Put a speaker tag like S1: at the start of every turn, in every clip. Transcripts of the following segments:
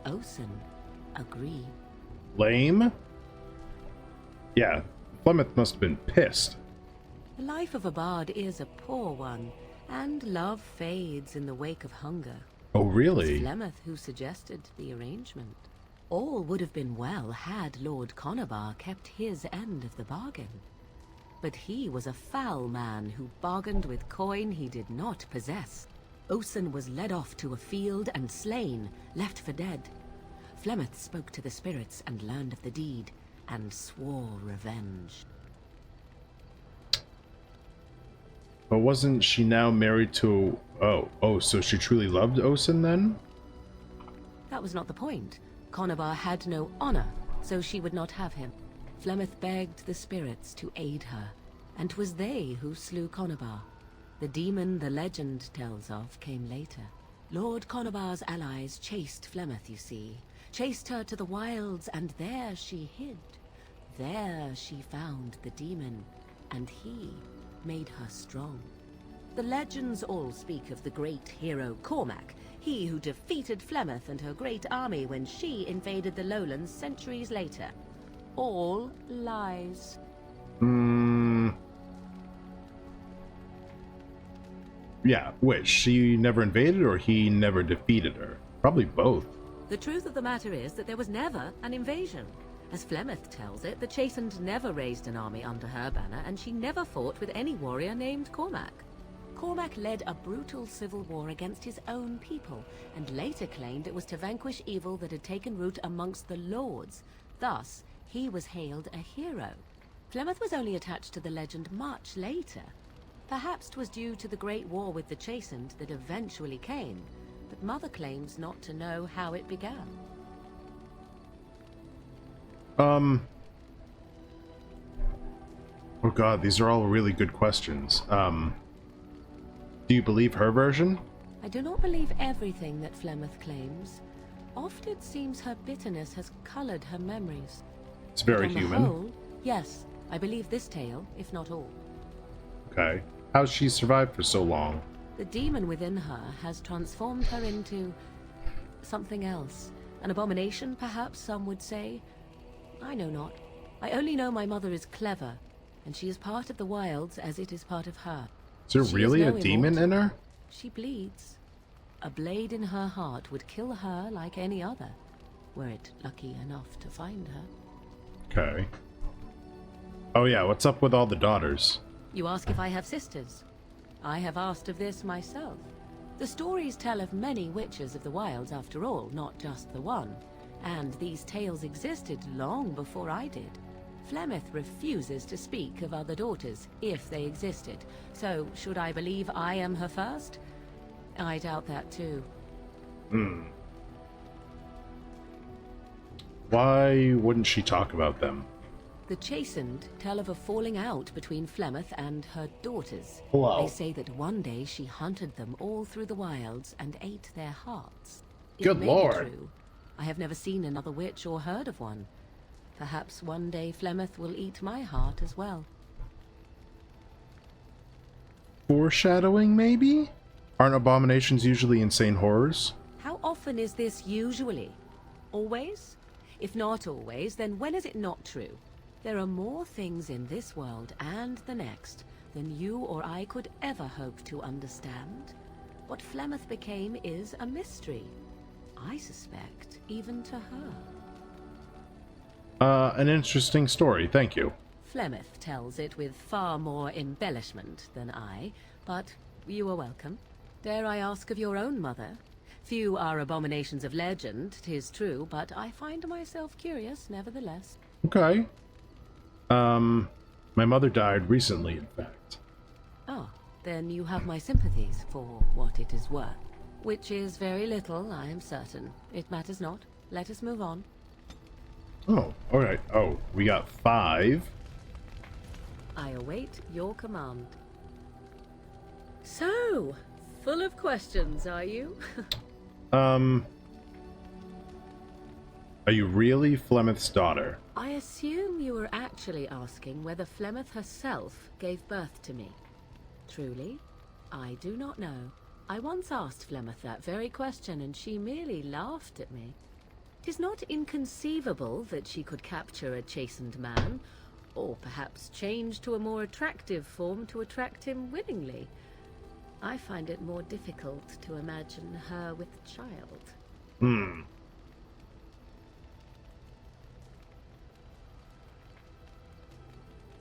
S1: Osen agreed.
S2: Lame? Yeah, Flemeth must have been pissed.
S1: The life of a bard is a poor one, and love fades in the wake of hunger.
S2: Oh,
S1: It was
S2: really?
S1: Flemeth who suggested the arrangement. All would have been well had Lord Conobar kept his end of the bargain. But he was a foul man who bargained with coin he did not possess. Osen was led off to a field and slain, left for dead. Flemeth spoke to the spirits and learned of the deed, and swore revenge.
S2: But wasn't she now married to... Oh, so she truly loved Osen then?
S1: That was not the point. Conobar had no honor, so she would not have him. Flemeth begged the spirits to aid her, and 'twas they who slew Conobar. The demon the legend tells of came later. Lord Conobar's allies chased Flemeth, you see. Chased her to the wilds, and there she hid. There she found the demon, and he made her strong. The legends all speak of the great hero Cormac, he who defeated Flemeth and her great army when she invaded the lowlands centuries later. All lies.
S2: Yeah, which? She never invaded or he never defeated her? Probably both.
S1: The truth of the matter is that there was never an invasion. As Flemeth tells it, the Chastened never raised an army under her banner, and she never fought with any warrior named Cormac. Cormac led a brutal civil war against his own people, and later claimed it was to vanquish evil that had taken root amongst the lords. Thus, he was hailed a hero. Flemeth was only attached to the legend much later. Perhaps 'twas due to the great war with the Chastened that eventually came, but Mother claims not to know how it began.
S2: Oh god, these are all really good questions. Do you believe her version?
S1: I do not believe everything that Flemeth claims. Oft it seems her bitterness has colored her memories.
S2: It's very
S1: On the
S2: human.
S1: whole, yes, I believe this tale, if not all.
S2: Okay. How's she survived for so long?
S1: The demon within her has transformed her into something else. An abomination, perhaps some would say. I know not. I only know my mother is clever, and she is part of the wilds as it is part of her.
S2: Is there
S1: She
S2: really
S1: is
S2: a
S1: no
S2: demon in
S1: immortal.
S2: her?
S1: She bleeds. A blade in her heart would kill her like any other, were it lucky enough to find her.
S2: Okay. Oh yeah, what's up with all the daughters?
S1: You ask if I have sisters. I have asked of this myself. The stories tell of many witches of the wilds after all, not just the one. And these tales existed long before I did. Flemeth refuses to speak of other daughters, if they existed. So, should I believe I am her first? I doubt that too.
S2: Why wouldn't she talk about them?
S1: The Chastened tell of a falling out between Flemeth and her daughters.
S2: Hello.
S1: They say that one day she hunted them all through the wilds and ate their hearts.
S2: Good
S1: It may
S2: lord.
S1: be true. I have never seen another witch or heard of one. Perhaps one day Flemeth will eat my heart as well.
S2: Foreshadowing, maybe? Aren't abominations usually insane horrors?
S1: How often is this usually? Always? If not always, then when is it not true? There are more things in this world and the next than you or I could ever hope to understand. What Flemeth became is a mystery. I suspect, even to her.
S2: An interesting story, thank you.
S1: Flemeth tells it with far more embellishment than I, but you are welcome. Dare I ask of your own mother? Few are abominations of legend, 'tis true, but I find myself curious nevertheless.
S2: Okay. My mother died recently, in fact.
S1: Ah, then you have my sympathies for what it is worth. Which is very little, I am certain. It matters not. Let us move on.
S2: Oh, alright. Oh, we got 5.
S1: I await your command. So, full of questions, are you?
S2: Are you really Flemeth's daughter?
S1: I assume you were actually asking whether Flemeth herself gave birth to me. Truly, I do not know. I once asked Flemeth that very question, and she merely laughed at me. 'Tis not inconceivable that she could capture a chastened man, or perhaps change to a more attractive form to attract him willingly. I find it more difficult to imagine her with child.
S2: Hmm.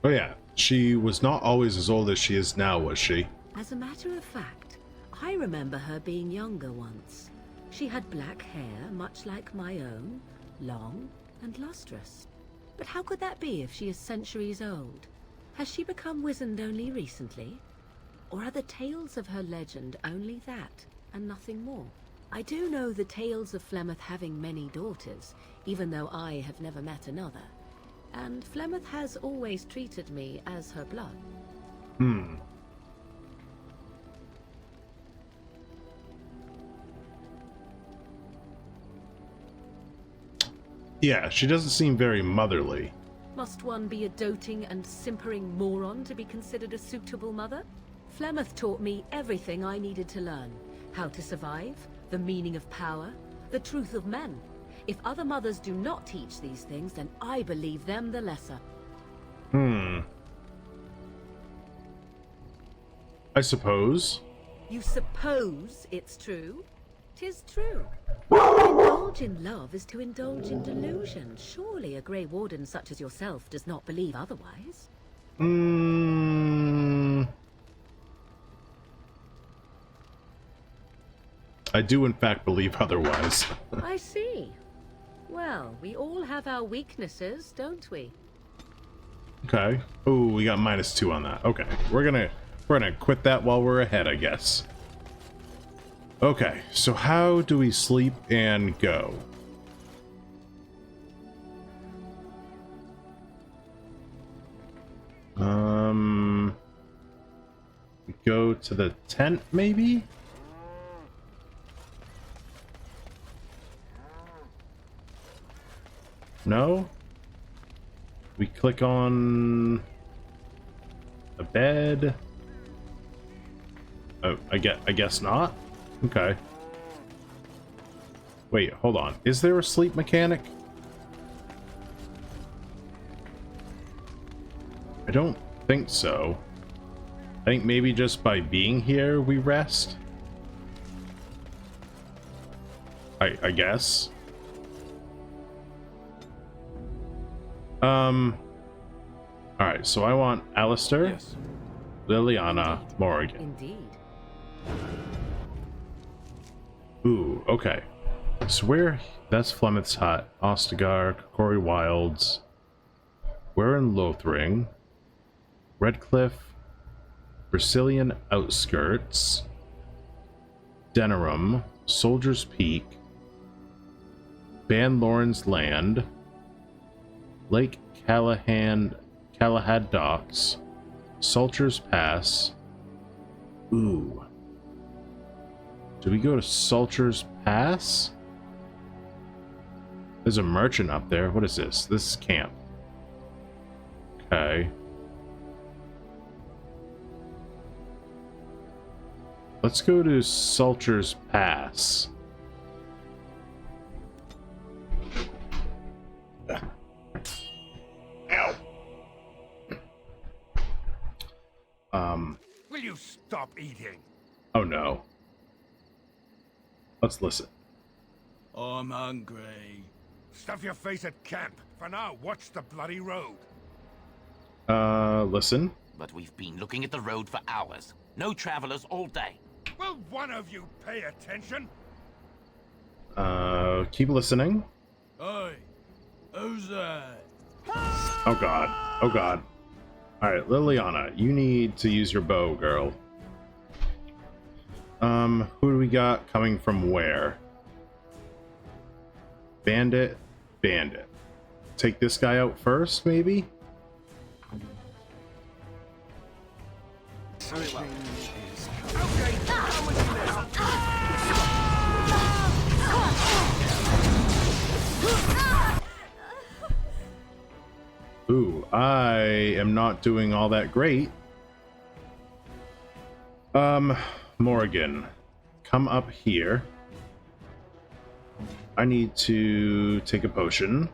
S2: Oh yeah, she was not always as old as she is now, was she?
S1: As a matter of fact, I remember her being younger once. She had black hair, much like my own, long and lustrous. But how could that be if she is centuries old? Has she become wizened only recently? Or are the tales of her legend only that, and nothing more? I do know the tales of Flemeth having many daughters, even though I have never met another. And Flemeth has always treated me as her blood.
S2: Hmm. Yeah, she doesn't seem very motherly.
S1: Must one be a doting and simpering moron to be considered a suitable mother? Flemeth taught me everything I needed to learn. How to survive, the meaning of power, the truth of men. If other mothers do not teach these things, then I believe them the lesser.
S2: Hmm. I suppose.
S1: You suppose it's true? 'Tis true. To indulge in love is to indulge in delusion. Surely a Grey Warden such as yourself does not believe otherwise.
S2: Hmm. I do in fact believe otherwise.
S1: I see. Well, we all have our weaknesses, don't we?
S2: Okay. Oh, we got -2 on that. Okay. We're gonna quit that while we're ahead, I guess. Okay, so how do we sleep and go? We go to the tent, maybe? No? We click on the bed. Oh, I guess not. Okay. Wait, hold on. Is there a sleep mechanic? I don't think so. I think maybe just by being here we rest. I guess. Alright, so I want Alistair,
S3: Yes.
S2: Liliana,
S1: Indeed.
S2: Morrigan.
S1: Indeed.
S2: Ooh, okay. So that's Flemeth's hut, Ostagar, Kokori Wilds. We're in Lothring, Redcliffe, Brazilian Outskirts, Denerim, Soldier's Peak, Ban Lawrence Land, Lake Callahad Docks, Salter's Pass. Ooh. Do we go to Salter's Pass? There's a merchant up there. What is this? This is camp. Okay. Let's go to Salter's Pass. Ow.
S3: Will you stop eating?
S2: Oh no. Let's listen.
S4: I'm hungry.
S3: Stuff your face at camp. For now, watch the bloody road.
S2: Listen.
S5: But we've been looking at the road for hours. No travelers all day.
S3: Will one of you pay attention?
S2: Keep listening.
S4: Hey, who's that?
S2: Oh god. Oh god. Alright, Liliana, you need to use your bow, girl. Who do we got coming from where? Bandit, Bandit. Take this guy out first, maybe? Ooh, I am not doing all that great. Morrigan, come up here. I need to take a potion.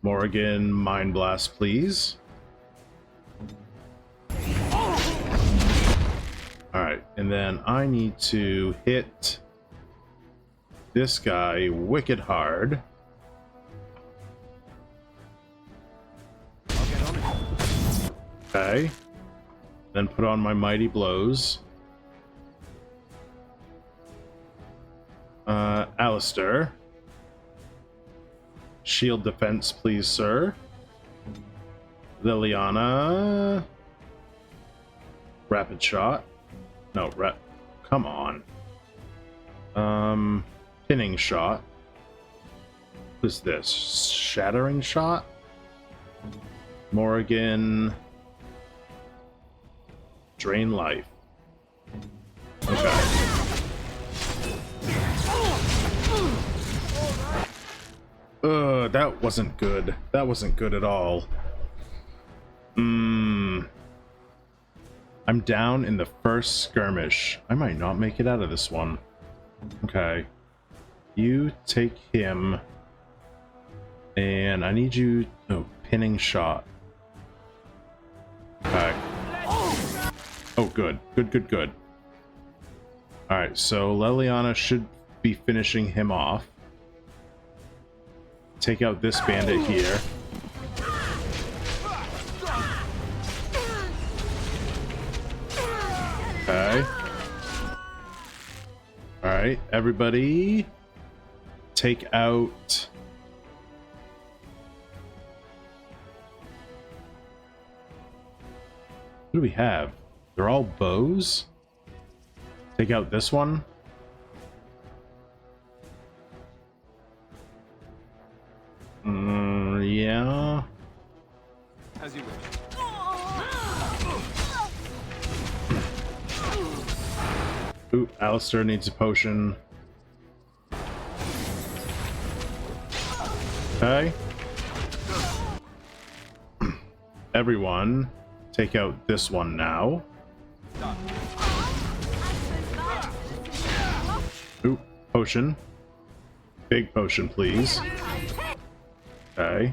S2: Morrigan, Mind Blast, please. Alright, and then I need to hit this guy wicked hard. Okay. Then put on my Mighty Blows. Alistair. Shield defense, please, sir. Liliana. Rapid shot. No, come on. Pinning shot. Who's this? Shattering shot? Morrigan. Drain life. Okay. That wasn't good. That wasn't good at all. I'm down in the first skirmish. I might not make it out of this one. Okay. You take him. And I need you... Oh, pinning shot. Okay. Oh, good. Good. Alright, so Liliana should be finishing him off. Take out this bandit here. Okay. Alright, everybody. Take out... What do we have? They're all bows? Take out this one. Yeah.
S6: As you wish.
S2: Ooh, Alistair needs a potion. Okay. Everyone, take out this one now. Ooh, potion. Big potion, please. Okay.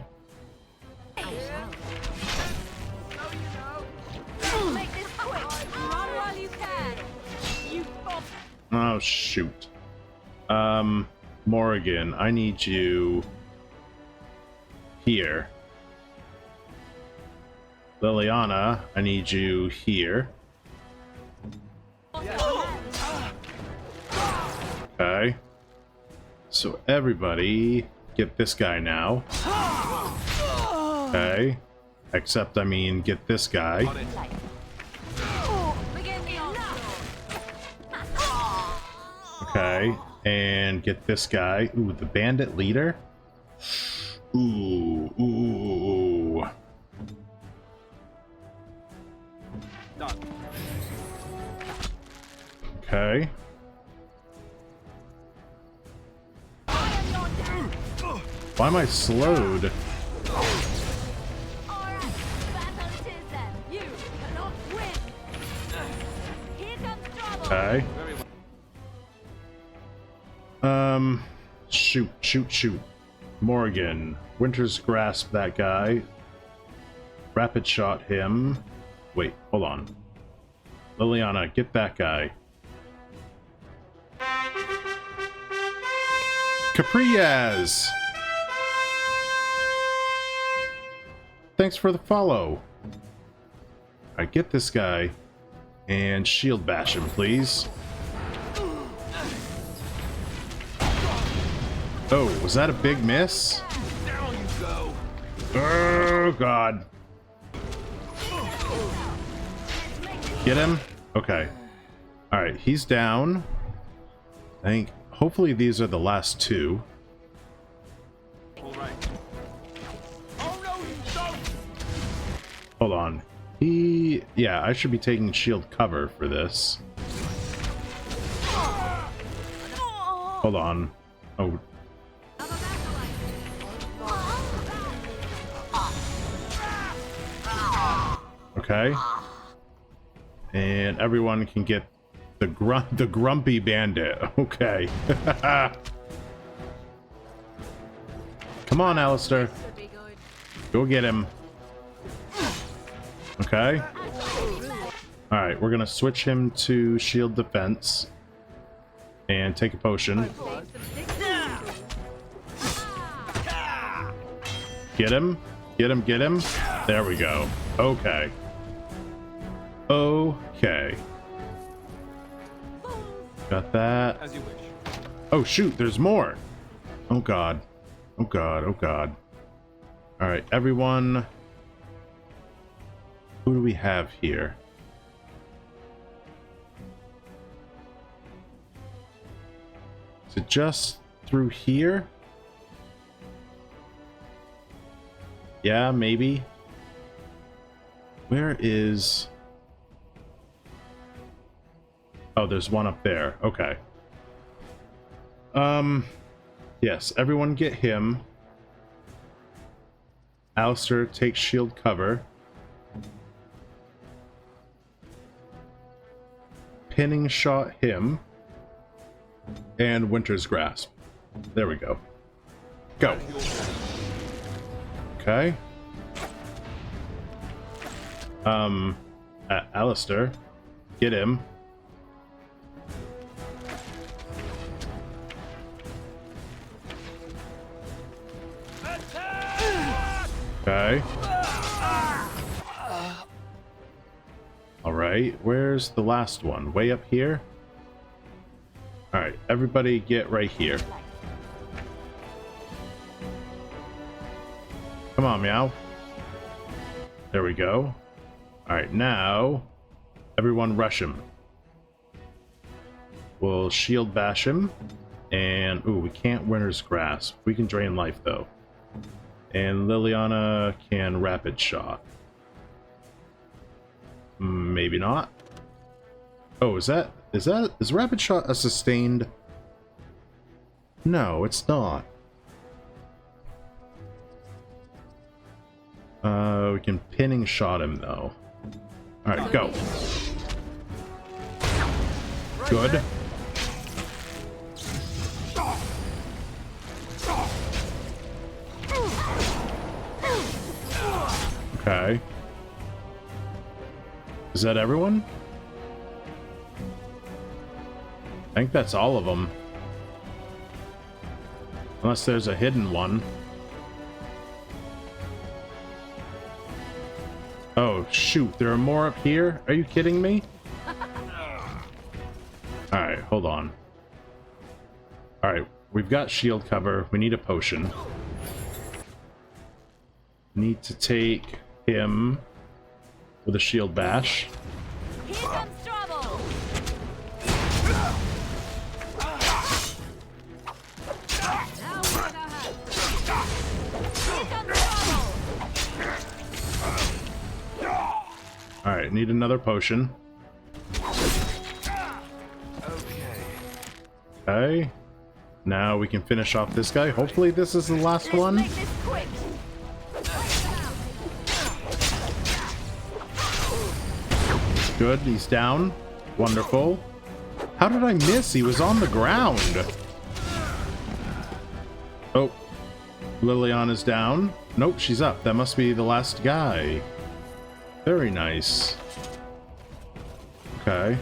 S2: Oh, shoot. Morrigan, I need you here. Liliana, I need you here. Okay. So everybody get this guy now. Okay. Except, I mean, get this guy. Okay. And get this guy. Ooh, the bandit leader. Ooh. Okay. Why am I slowed? Okay. Shoot. Morrigan. Winter's Grasp that guy. Rapid shot him. Wait, hold on. Liliana, get that guy. Capriaz! Thanks for the follow. I get this guy. And shield bash him, please. Oh, was that a big miss?
S6: Down you go.
S2: Oh, God. Get him? Okay. Alright, he's down. I think, hopefully these are the last two.
S6: All right. Oh no, you don't.
S2: Hold on. Yeah, I should be taking shield cover for this. Hold on. Oh. Okay. And everyone can get The grumpy bandit. Okay. Come on, Alistair. Go get him. Okay. Alright, we're gonna switch him to shield defense. And take a potion. Get him. Get him, get him. There we go. Okay. Okay. Got that.
S6: As you wish.
S2: Oh shoot, there's more. Oh god. Oh god, oh god. Alright, everyone. Who do we have here? Is it just through here? Yeah, maybe. Where is... Oh, there's one up there. Okay. Yes, everyone get him. Alistair takes shield cover. Pinning shot him. And Winter's Grasp. There we go. Go. Okay. Alistair, get him. Okay. All right, where's the last one? Way up here? All right, everybody get right here. Come on, meow. There we go. All right, now everyone rush him. We'll shield bash him. And, ooh, we can't Winter's Grasp. We can drain life, though. And Liliana can rapid shot. Maybe not. Oh, is rapid shot a sustained? No, it's not. We can pinning shot him though. All right, go. Good. Okay. Is that everyone? I think that's all of them. Unless there's a hidden one. Oh, shoot. There are more up here? Are you kidding me? Alright, hold on. Alright, we've got shield cover. We need a potion. Need to take him with a shield bash.
S7: Here comes trouble. Now we're gonna have. Here comes trouble.
S2: Alright, need another potion. Okay. Now we can finish off this guy. Hopefully this is the last one.
S7: Make this quick.
S2: Good, he's down. Wonderful. How did I miss? He was on the ground. Oh. Liliana's down. Nope, she's up. That must be the last guy. Very nice. Okay.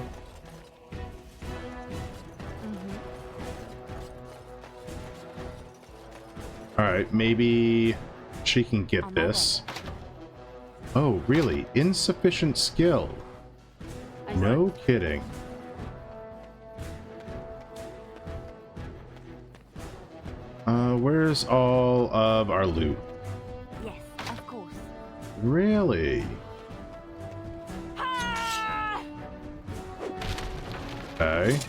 S2: Alright, maybe she can get this. Oh, really? Insufficient skill. No kidding. Where's all of our loot?
S7: Yes, of course.
S2: Really?
S7: Ah!
S2: Okay.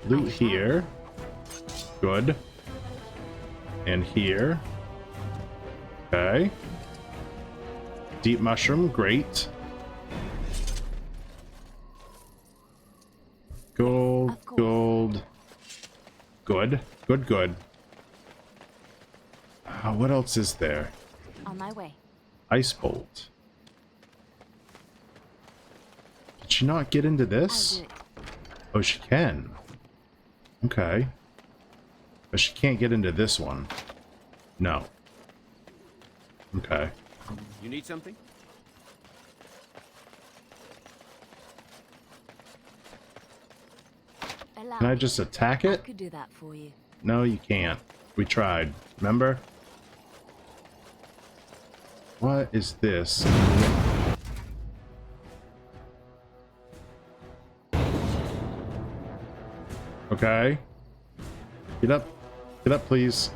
S2: Loot here. Good. And here. Okay. Deep mushroom, great. Gold, gold. Good, good, good. What else is there?
S7: On my way.
S2: Ice bolt. she not get into
S7: I'll
S2: this?
S7: do it.
S2: Oh, she can. Okay. But she can't get into this one. No. Okay.
S6: You need something?
S7: Allow
S2: Can I
S7: me.
S2: just attack
S7: I
S2: it?
S7: could do that for you.
S2: No, you can't. We tried. Remember? What is this? Okay. Get up. Get up, please.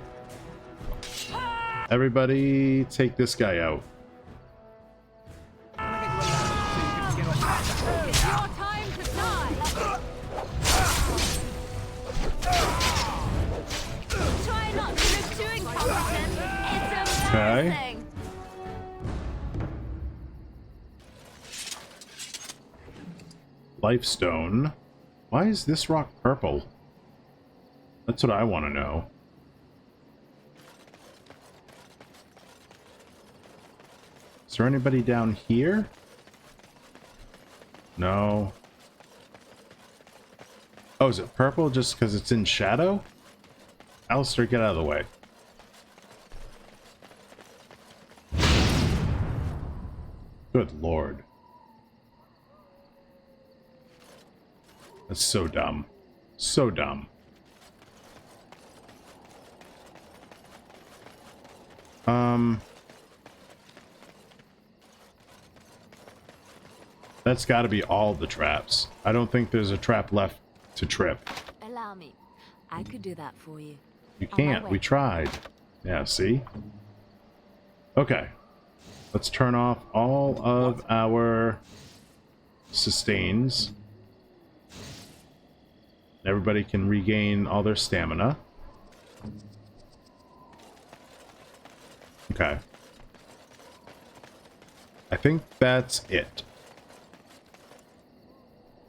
S2: Everybody take this guy out.
S7: It's your time to die. Try not to look too incompetent. It's embarrassing.
S2: Lifestone. Why is this rock purple? That's what I want to know. Is there anybody down here? No. Oh, is it purple just because it's in shadow? Alistair, get out of the way. Good lord. That's so dumb. So dumb. That's got to be all the traps. I don't think there's a trap left to trip.
S7: Allow me. I could do that for you.
S2: You
S7: On my
S2: can't.
S7: way.
S2: We tried. Yeah, see? Okay. Let's turn off all of our sustains. Everybody can regain all their stamina. Okay. I think that's it.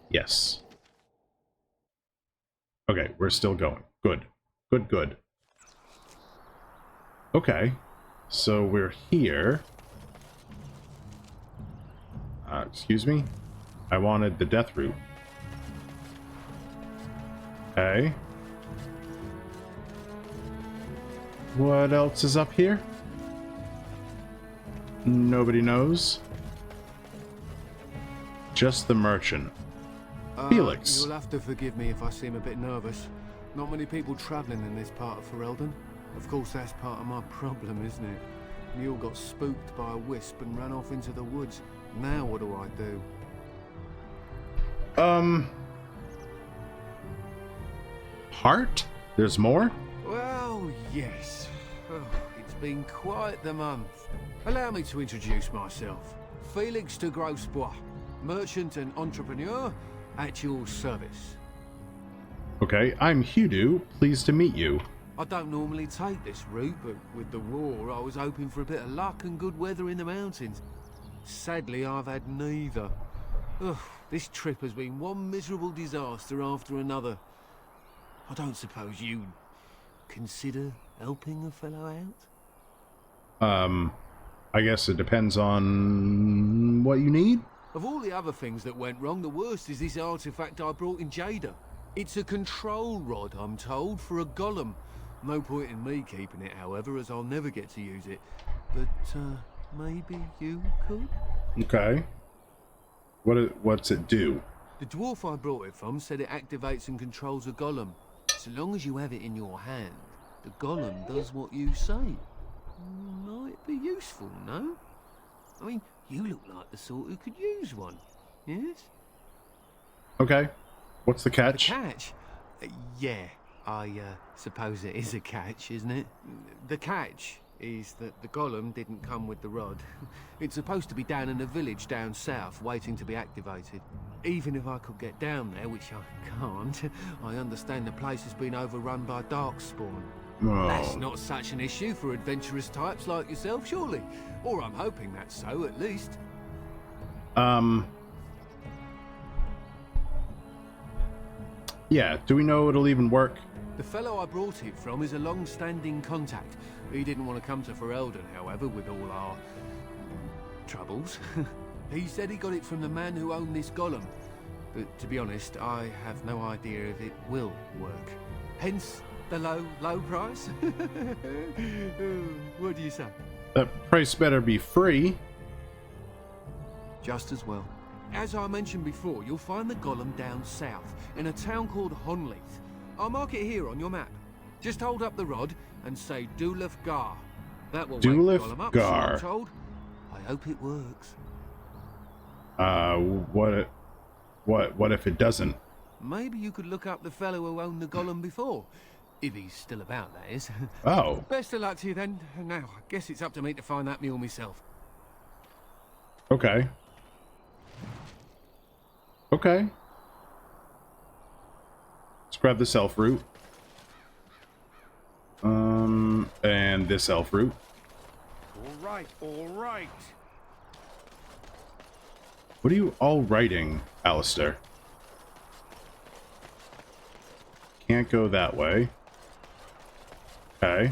S2: Yes. Okay, we're still going. Good. Good, good. Okay. So we're here. Excuse me? I wanted the death route. Okay. What else is up here? Nobody knows. Just the merchant. Felix.
S8: You'll have to forgive me if I seem a bit nervous. Not many people travelling in this part of Ferelden. Of course, that's part of my problem, isn't it? Mule got spooked by a wisp and ran off into the woods. Now what do I do?
S2: Heart? There's more?
S8: Well, yes. Oh, it's been quite the month. Allow me to introduce myself. Felix de Grosbois, merchant and entrepreneur at your service.
S2: Okay, I'm Hughdoo. Pleased to meet you.
S8: I don't normally take this route, but with the war, I was hoping for a bit of luck and good weather in the mountains. Sadly, I've had neither. Ugh, this trip has been one miserable disaster after another. I don't suppose you'd consider helping a fellow out?
S2: I guess it depends on what you need.
S8: Of all the other things that went wrong, the worst is this artifact I brought in Jada. It's a control rod, I'm told, for a golem. No point in me keeping it, however, as I'll never get to use it. But, maybe you could?
S2: Okay. What's it do?
S8: The dwarf I brought it from said it activates and controls a golem. So long as you have it in your hand, the golem does what you say. Might be useful, no? I mean, you look like the sort who could use one, yes?
S2: Okay. What's the catch?
S8: The catch? Yeah, I suppose it is a catch, isn't it? The catch is that the golem didn't come with the rod. It's supposed to be down in a village down south, waiting to be activated. Even if I could get down there, which I can't, I understand the place has been overrun by darkspawn.
S2: Oh.
S8: That's not such an issue for adventurous types like yourself, surely? Or I'm hoping that's so, at least.
S2: Yeah, do we know it'll even work?
S8: The fellow I brought it from is a long-standing contact. He didn't want to come to Ferelden, however, with all our troubles. He said he got it from the man who owned this golem. But to be honest, I have no idea if it will work. Hence the low price. What do you say?
S2: That price better be free.
S8: Just as well. As I mentioned before, you'll find the golem down south, in a town called Honleith. I'll mark it here on your map. Just hold up the rod and say Dulaf Gar. That will wake the
S2: Dulaf
S8: golem up,
S2: Gar.
S8: so I'm told. I hope it works.
S2: What if it doesn't?
S8: Maybe you could look up the fellow who owned the golem before. If he's still about, that is.
S2: Oh.
S8: Best of luck to you then. Now, I guess it's up to me to find that mule myself.
S2: Okay. Okay. Let's grab this elf root. And this elf root.
S3: All right, all right.
S2: What are you all writing, Alistair? Can't go that way. Okay.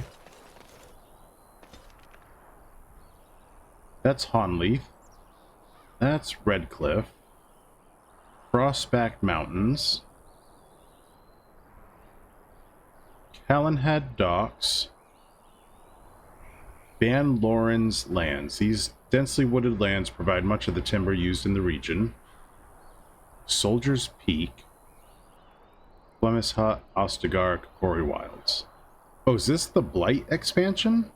S2: That's Honleith. That's Redcliffe. Frostback Mountains. Callanhead Docks. Van Loren's lands. These densely wooded lands provide much of the timber used in the region. Soldier's Peak. Flemish Hut, Ostagar, Quarry Wilds. Oh, is this the Blight expansion?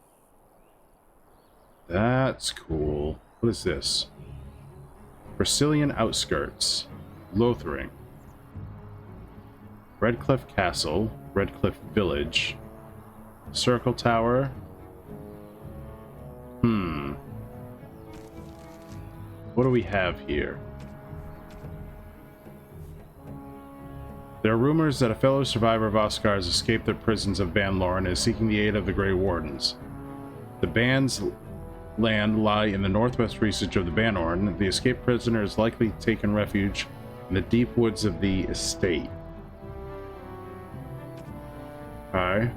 S2: That's cool. What is this? Brazilian Outskirts. Lothering. Redcliffe Castle. Redcliffe Village. Circle Tower. What do we have here? There are rumors that a fellow survivor of Oscar has escaped the prisons of Van Loren and is seeking the aid of the Grey Wardens. The band's land lie in the northwest reaches of the Banorn. The escaped prisoner has likely taken refuge in the deep woods of the estate. Okay.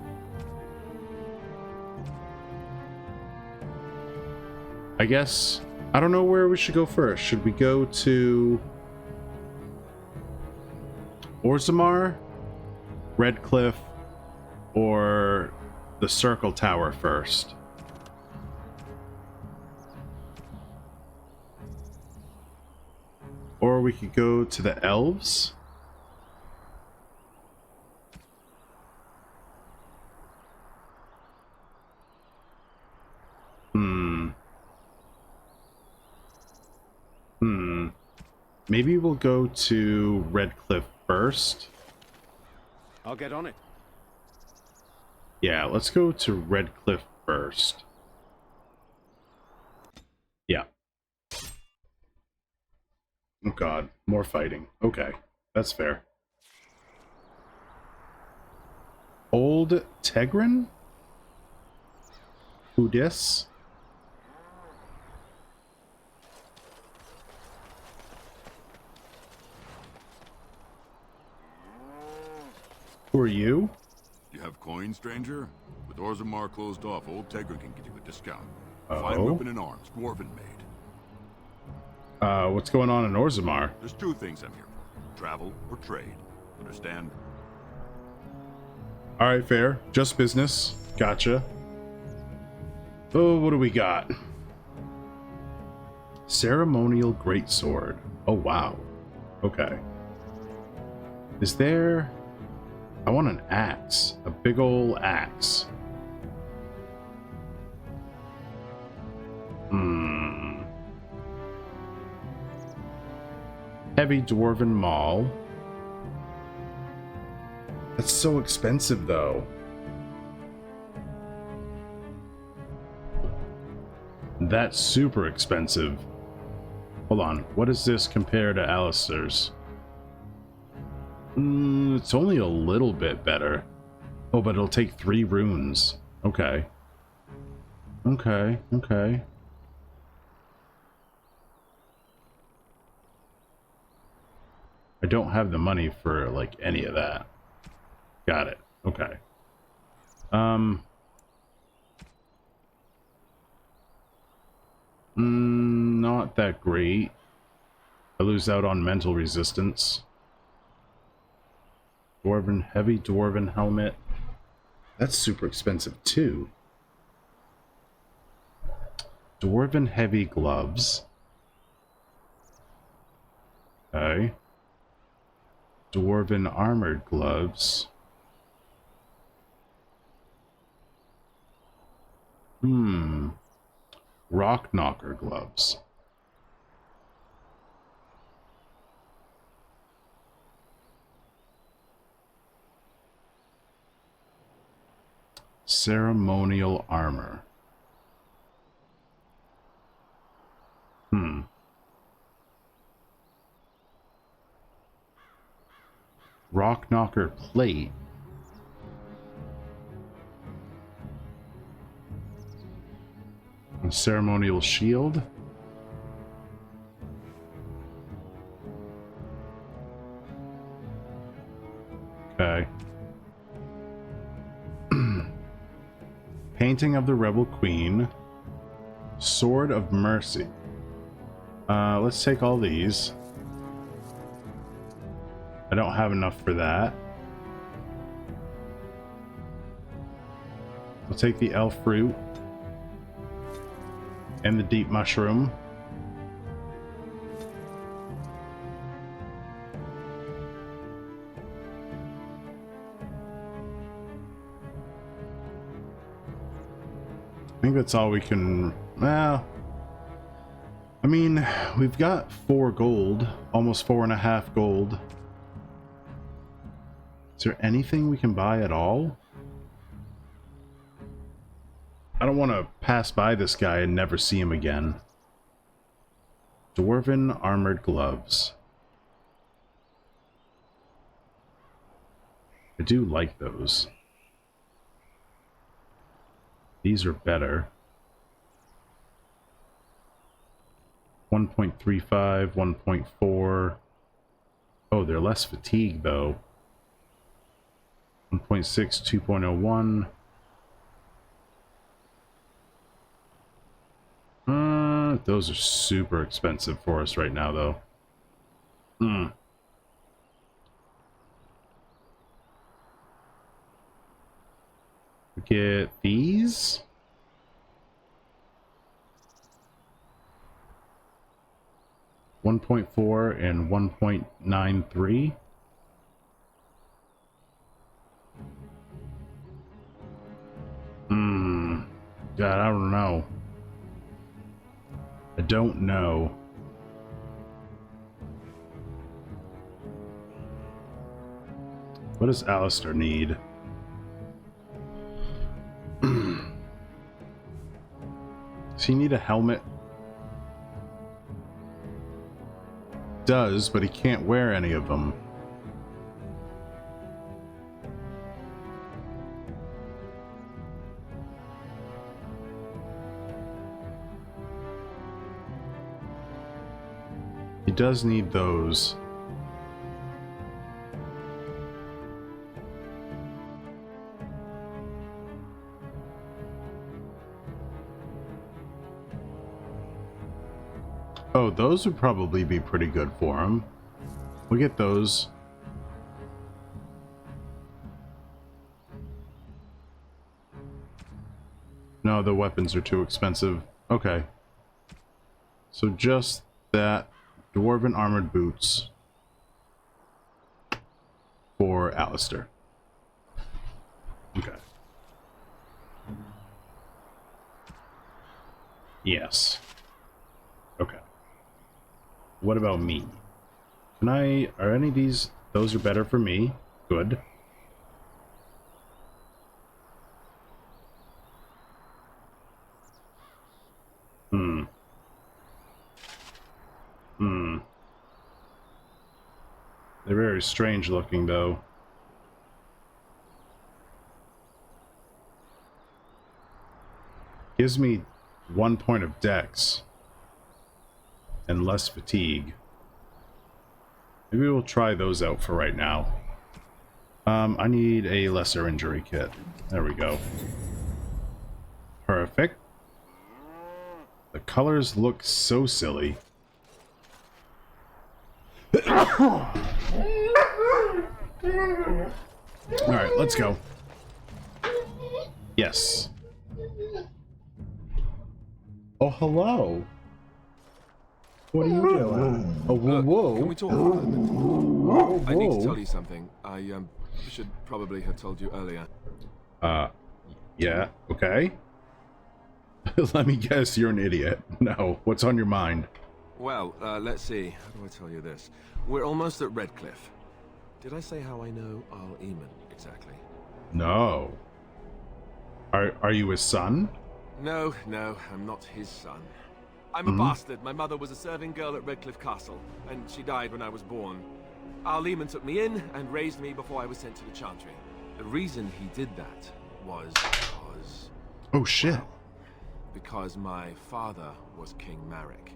S2: I guess I don't know where we should go first. Should we go to Orzammar, Redcliffe, or the Circle Tower first? Or we could go to the Elves. Maybe we'll go to Redcliffe first.
S6: I'll get on it.
S2: Yeah, let's go to Redcliffe first. Yeah. Oh god, more fighting. Okay, that's fair. Old Tegrin? Who dis? Who are you?
S9: You have coin, stranger? With Orzammar closed off, old Tegra can get you a discount.
S2: Oh.
S9: Fine weapon and arms, dwarven made.
S2: What's going on in Orzammar?
S9: There's two things I'm here for. Travel or trade. Understand?
S2: Alright, fair. Just business. Gotcha. Oh, what do we got? Ceremonial Greatsword. Oh, wow. Okay. Is there... I want an axe. A big ol' axe. Heavy Dwarven Maul. That's so expensive, though. That's super expensive. Hold on. What does this compare to Alistair's? It's only a little bit better. Oh, but it'll take 3 runes. Okay. Okay, okay. I don't have the money for, like, any of that. Got it. Okay. Not that great. I lose out on mental resistance. Heavy dwarven helmet. That's super expensive too. Dwarven heavy gloves. Okay. Dwarven armored gloves. Rock knocker gloves. Ceremonial armor. Rock knocker plate. A ceremonial shield. Okay. Painting of the Rebel Queen. Sword of Mercy. Let's take all these. I don't have enough for that. I'll take the elf fruit. And the deep mushroom. I think that's all we can... Well, I mean, we've got 4 gold, almost 4.5 gold. Is there anything we can buy at all? I don't want to pass by this guy and never see him again. Dwarven armored gloves. I do like those. These are better. 1.35, 1.4. Oh, they're less fatigue though. 1.6, 2.01. Those are super expensive for us right now though. Get these. .4 and 1.93. God, I don't know. I don't know. What does Alistair need? Does he need a helmet? Does, but he can't wear any of them. He does need those. Oh, those would probably be pretty good for him. We'll get those. No, the weapons are too expensive. Okay. So just that. Dwarven armored boots for Alistair. Okay. Yes. Okay. What about me? Can I... Are any of these... Those are better for me. Good. They're very strange looking, though. Gives me 1 point of dex. And less fatigue. Maybe we'll try those out for right now. I need a lesser injury kit. There we go. Perfect. The colors look so silly. Alright, let's go. Yes. Oh, hello. What are you doing? Oh, whoa, whoa.
S10: Can we talk for a moment? I need to
S2: Whoa.
S10: tell you something. I should probably have told you earlier.
S2: Yeah, okay. Let me guess, you're an idiot. No, what's on your mind?
S10: Well, let's see. How do I tell you this? We're almost at Redcliffe. Did I say how I know Al Eamon exactly?
S2: No. Are you his son?
S10: No, I'm not his son. I'm a bastard. My mother was a serving girl at Redcliffe Castle, and she died when I was born. Al Eamon took me in and raised me before I was sent to the Chantry. The reason he did that was because...
S2: Oh, shit.
S10: Well, because my father was King Marek,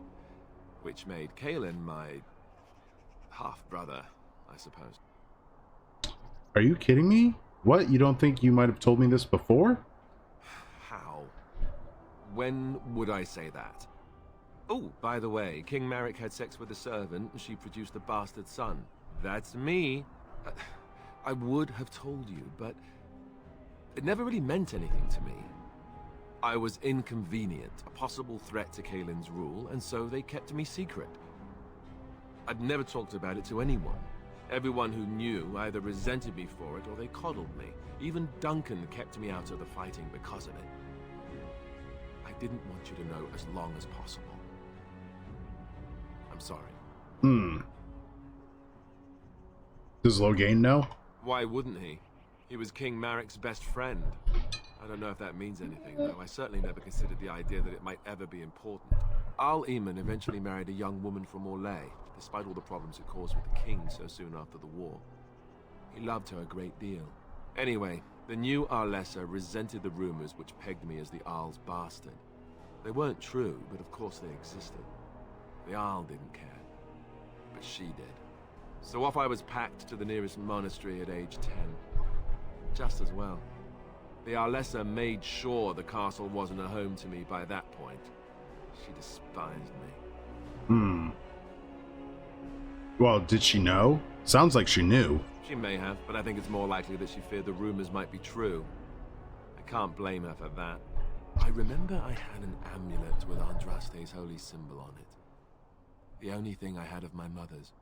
S10: which made Kaelin my half-brother, I suppose.
S2: Are you kidding me? What? You don't think you might have told me this before?
S10: How? When would I say that? Oh, by the way, King Marek had sex with a servant and she produced a bastard son. That's me. I would have told you, but it never really meant anything to me. I was inconvenient, a possible threat to Kaelin's rule, and so they kept me secret. I'd never talked about it to anyone. Everyone who knew either resented me for it or they coddled me. Even Duncan kept me out of the fighting because of it. I didn't want you to know as long as possible. I'm sorry.
S2: Does Loghain know?
S10: Why wouldn't he? He was King Marek's best friend. I don't know if that means anything, though. I certainly never considered the idea that it might ever be important. Al Eamon eventually married a young woman from Orlais, despite all the problems it caused with the king so soon after the war. He loved her a great deal. Anyway, the new Arlessa resented the rumors which pegged me as the Arl's bastard. They weren't true, but of course they existed. The Arl didn't care, but she did. So off I was packed to the nearest monastery at age 10. Just as well. The Arlessa made sure the castle wasn't a home to me by that point. She despised me.
S2: Well, did she know? Sounds like she knew.
S10: She may have, but I think it's more likely that she feared the rumors might be true. I can't blame her for that. I remember I had an amulet with Andraste's holy symbol on it. The only thing I had of my mother's.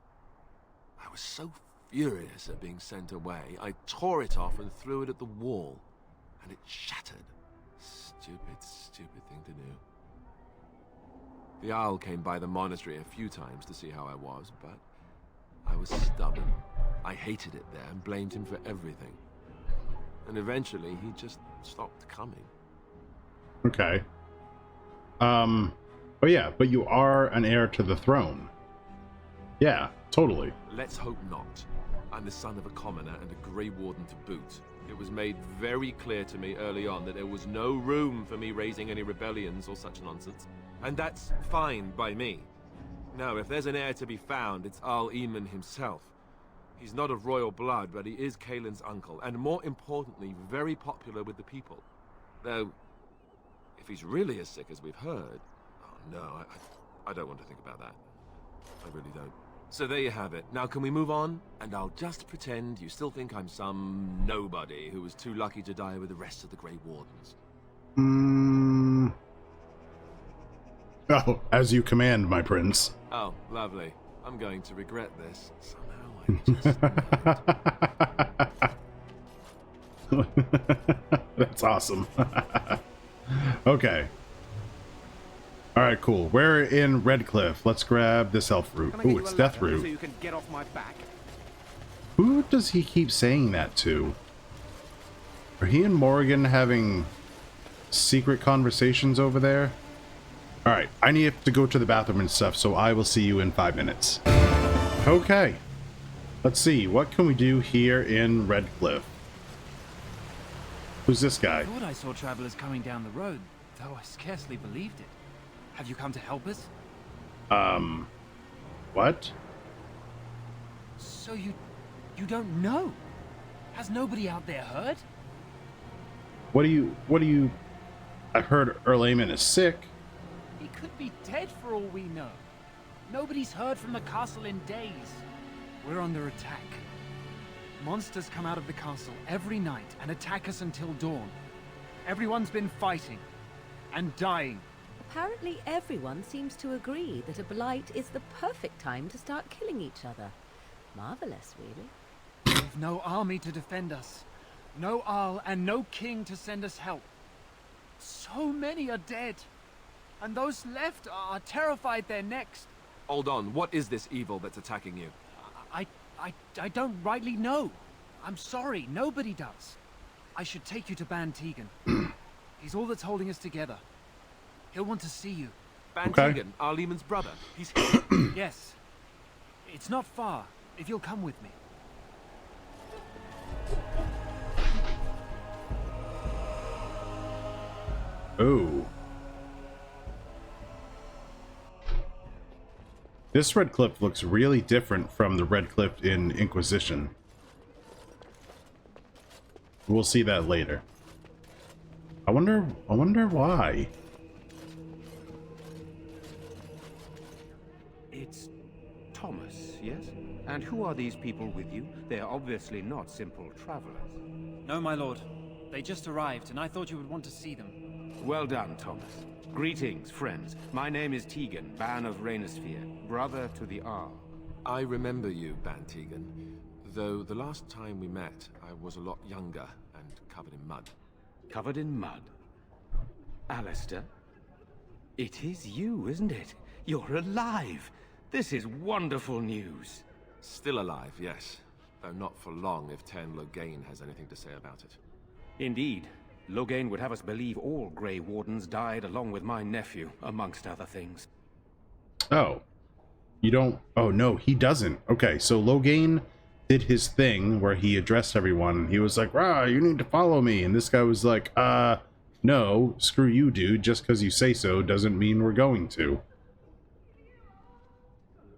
S10: I was so furious at being sent away, I tore it off and threw it at the wall. And it shattered. Stupid thing to do. The Owl came by the monastery a few times to see how I was, but I was stubborn. I hated it there and blamed him for everything. And eventually, he just stopped coming.
S2: Okay. Oh yeah, but you are an heir to the throne. Yeah, totally.
S10: Let's hope not. I'm the son of a commoner and a Grey Warden to boot. It was made very clear to me early on that there was no room for me raising any rebellions or such nonsense. And that's fine by me. No, if there's an heir to be found, it's Al Eamon himself. He's not of royal blood, but he is Kaelin's uncle, and more importantly, very popular with the people. Though, if he's really as sick as we've heard... Oh no, I don't want to think about that. I really don't. So there you have it. Now can we move on? And I'll just pretend you still think I'm some nobody who was too lucky to die with the rest of the Grey Wardens.
S2: Oh, as you command, my prince.
S10: Oh, lovely. I'm going to regret this. Somehow I just...
S2: That's awesome. Okay. Alright, cool. We're in Redcliffe. Let's grab this elf root. Ooh, it's death root.
S6: So you can get off my back.
S2: Who does he keep saying that to? Are he and Morrigan having secret conversations over there? Alright, I need to go to the bathroom and stuff, so I will see you in 5 minutes. Okay. Let's see, what can we do here in Redcliffe? Who's this guy?
S11: I thought I saw travelers coming down the road, though I scarcely believed it. Have you come to help us?
S2: What?
S11: So you don't know? Has nobody out there heard?
S2: What do you... I heard Earl Eamon is sick.
S11: He could be dead for all we know. Nobody's heard from the castle in days. We're under attack. Monsters come out of the castle every night and attack us until dawn. Everyone's been fighting and dying.
S1: Apparently everyone seems to agree that a blight is the perfect time to start killing each other. Marvelous, really.
S11: We've no army to defend us. No Arl and no king to send us help. So many are dead. And those left are terrified they're next.
S10: Hold on, what is this evil that's attacking you?
S11: I don't rightly know. I'm sorry, nobody does. I should take you to Ban Tegan. He's all that's holding us together. He'll want to see you.
S10: Ban Tegan, Arlemon's brother. He's here.
S11: Yes. It's not far, if you'll come with me.
S2: Oh. This red cliff looks really different from the red cliff in Inquisition. We'll see that later. I wonder why.
S6: It's Thomas, yes? And who are these people with you? They are obviously not simple travelers.
S11: No, my lord. They just arrived, and I thought you would want to see them.
S6: Well done, Thomas. Greetings, friends. My name is Tegan, Ban of Rainersphere, brother to the Arl.
S10: I remember you, Ban Tegan. Though the last time we met, I was a lot younger and covered in mud.
S6: Covered in mud? Alistair? It is you, isn't it? You're alive! This is wonderful news.
S10: Still alive, yes. Though not for long if Tern Loghain has anything to say about it.
S6: Indeed. Loghain would have us believe all Grey Wardens died along with my nephew, amongst other things.
S2: Oh. You don't... Oh, no, he doesn't. Okay, so Loghain did his thing where he addressed everyone. He was like, "Rah, you need to follow me." And this guy was like, no, screw you, dude. Just because you say so doesn't mean we're going to.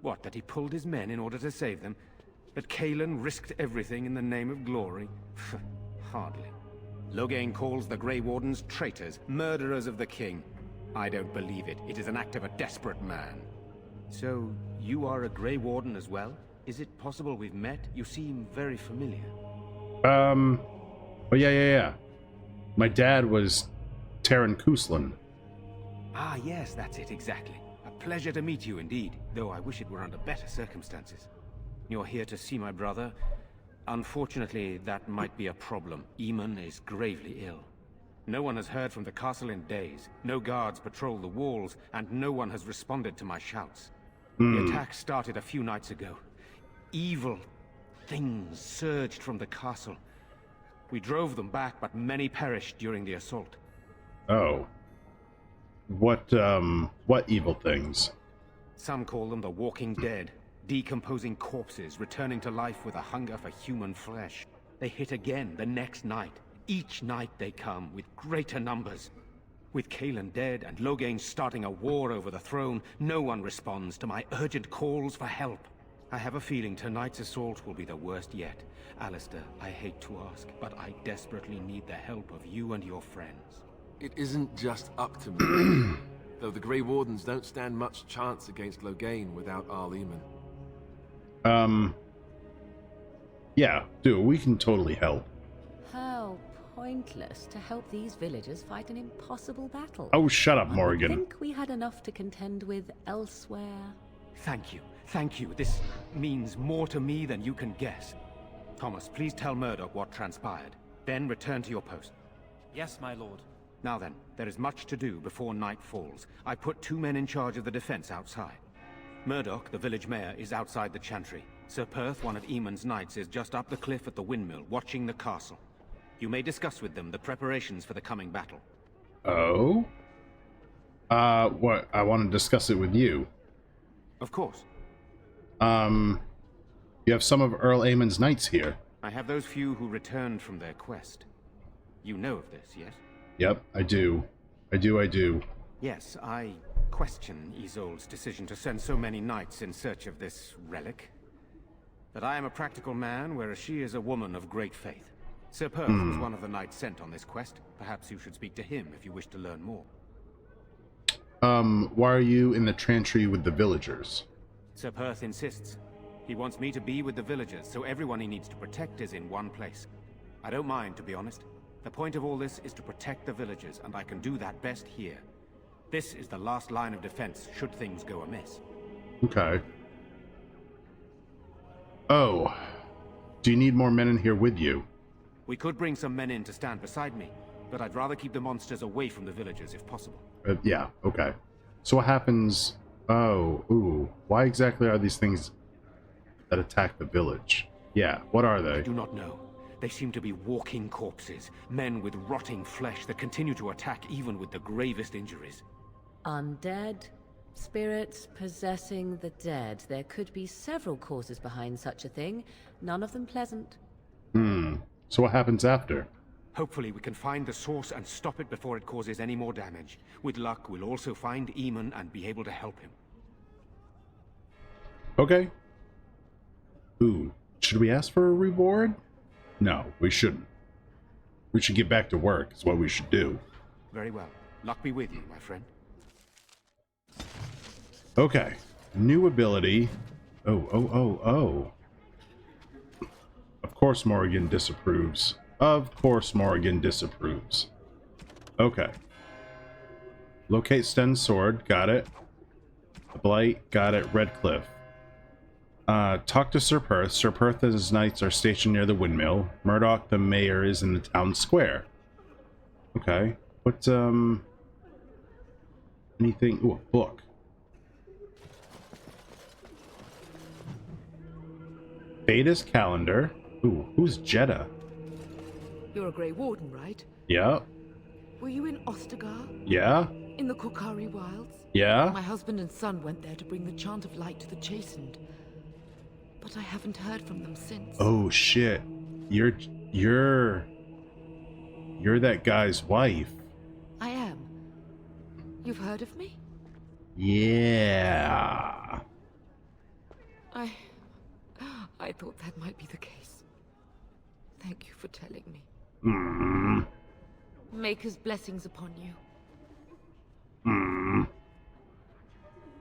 S6: What, that he pulled his men in order to save them? That Cailan risked everything in the name of glory? Hardly. Loghain calls the Grey Wardens traitors, murderers of the king. I don't believe it. It is an act of a desperate man. So, you are a Grey Warden as well? Is it possible we've met? You seem very familiar.
S2: Oh, yeah. My dad was Terran Kuslan.
S6: Ah, yes, that's it, exactly. A pleasure to meet you indeed, though I wish it were under better circumstances. You're here to see my brother? Unfortunately, that might be a problem. Eamon is gravely ill. No one has heard from the castle in days. No guards patrol the walls, and no one has responded to my shouts. The attack started a few nights ago. Evil things surged from the castle. We drove them back, but many perished during the assault.
S2: Oh. What evil things?
S6: Some call them the Walking Dead. Decomposing corpses, returning to life with a hunger for human flesh. They hit again the next night. Each night they come, with greater numbers. With Cailan dead and Loghain starting a war over the throne, no one responds to my urgent calls for help. I have a feeling tonight's assault will be the worst yet. Alistair, I hate to ask, but I desperately need the help of you and your friends.
S10: It isn't just up to me. Though the Grey Wardens don't stand much chance against Loghain without Arleman.
S2: Yeah, dude, we can totally help.
S1: How pointless to help these villagers fight an impossible battle.
S2: Oh, shut up,
S1: I
S2: Morrigan.
S1: think we had enough to contend with elsewhere.
S6: Thank you. Thank you. This means more to me than you can guess. Thomas, please tell Murdoch what transpired. Then return to your post.
S11: Yes, my lord.
S6: Now then, there is much to do before night falls. I put 2 men in charge of the defense outside. Murdoch, the village mayor, is outside the chantry. Sir Perth, one of Eamon's knights, is just up the cliff at the windmill, watching the castle. You may discuss with them the preparations for the coming battle.
S2: Oh? What? I want to discuss it with you.
S6: Of course.
S2: You have some of Earl Aemon's knights here.
S6: I have those few who returned from their quest. You know of this, yes?
S2: Yep, I do. I do.
S6: Yes, I question Isolde's decision to send so many knights in search of this relic. But I am a practical man, whereas she is a woman of great faith. Sir Perth was one of the knights sent on this quest. Perhaps you should speak to him if you wish to learn more.
S2: why are you in the chantry with the villagers?
S6: Sir Perth insists. He wants me to be with the villagers, so everyone he needs to protect is in one place. I don't mind, to be honest. The point of all this is to protect the villagers, and I can do that best here. This is the last line of defense, should things go amiss.
S2: Okay. Oh. Do you need more men in here with you?
S6: We could bring some men in to stand beside me, but I'd rather keep the monsters away from the villagers if possible.
S2: Yeah, okay. So what happens... Oh, ooh. Why exactly are these things that attack the village? Yeah, what are they?
S6: I do not know. They seem to be walking corpses, men with rotting flesh that continue to attack even with the gravest injuries.
S1: Undead, spirits possessing the dead. There could be several causes behind such a thing, none of them pleasant.
S2: So what happens after?
S6: Hopefully we can find the source and stop it before it causes any more damage. With luck, we'll also find Eamon and be able to help him.
S2: Okay. Ooh, should we ask for a reward? No, we shouldn't. We should get back to work, is what we should do.
S6: Very well. Luck be with you, my friend.
S2: Okay. New ability. Oh. Of course Morrigan disapproves. Of course Morrigan disapproves. Okay. Locate Sten's sword. Got it. Blight. Got it. Redcliffe. Talk to Sir Perth. Sir Perth and his knights are stationed near the windmill. Murdoch, the mayor, is in the town square. Okay. What, anything? Ooh, a book. Beta's calendar. Ooh, who's Jeddah?
S12: You're a Grey Warden, right?
S2: Yeah.
S12: Were you in Ostagar?
S2: Yeah.
S12: In the Kokari Wilds?
S2: Yeah.
S12: My husband and son went there to bring the chant of light to the chastened. But I haven't heard from them since.
S2: Oh shit. You're that guy's wife.
S12: I am. You've heard of me?
S2: Yeah.
S12: I thought that might be the case. Thank you for telling me. Maker's blessings upon you.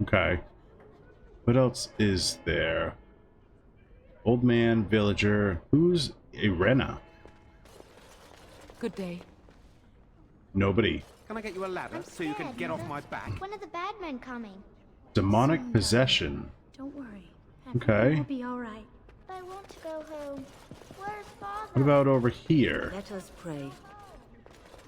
S2: Okay. What else is there? Old man, villager. Who's Irena?
S12: Good day.
S2: Nobody.
S13: Can I get you a ladder so you can get off my back?
S14: One of the bad men coming.
S2: Demonic possession.
S14: Don't worry.
S2: Okay.
S14: We'll be all right. I want to go home. Where's Father?
S2: What about over here?
S15: Let us pray.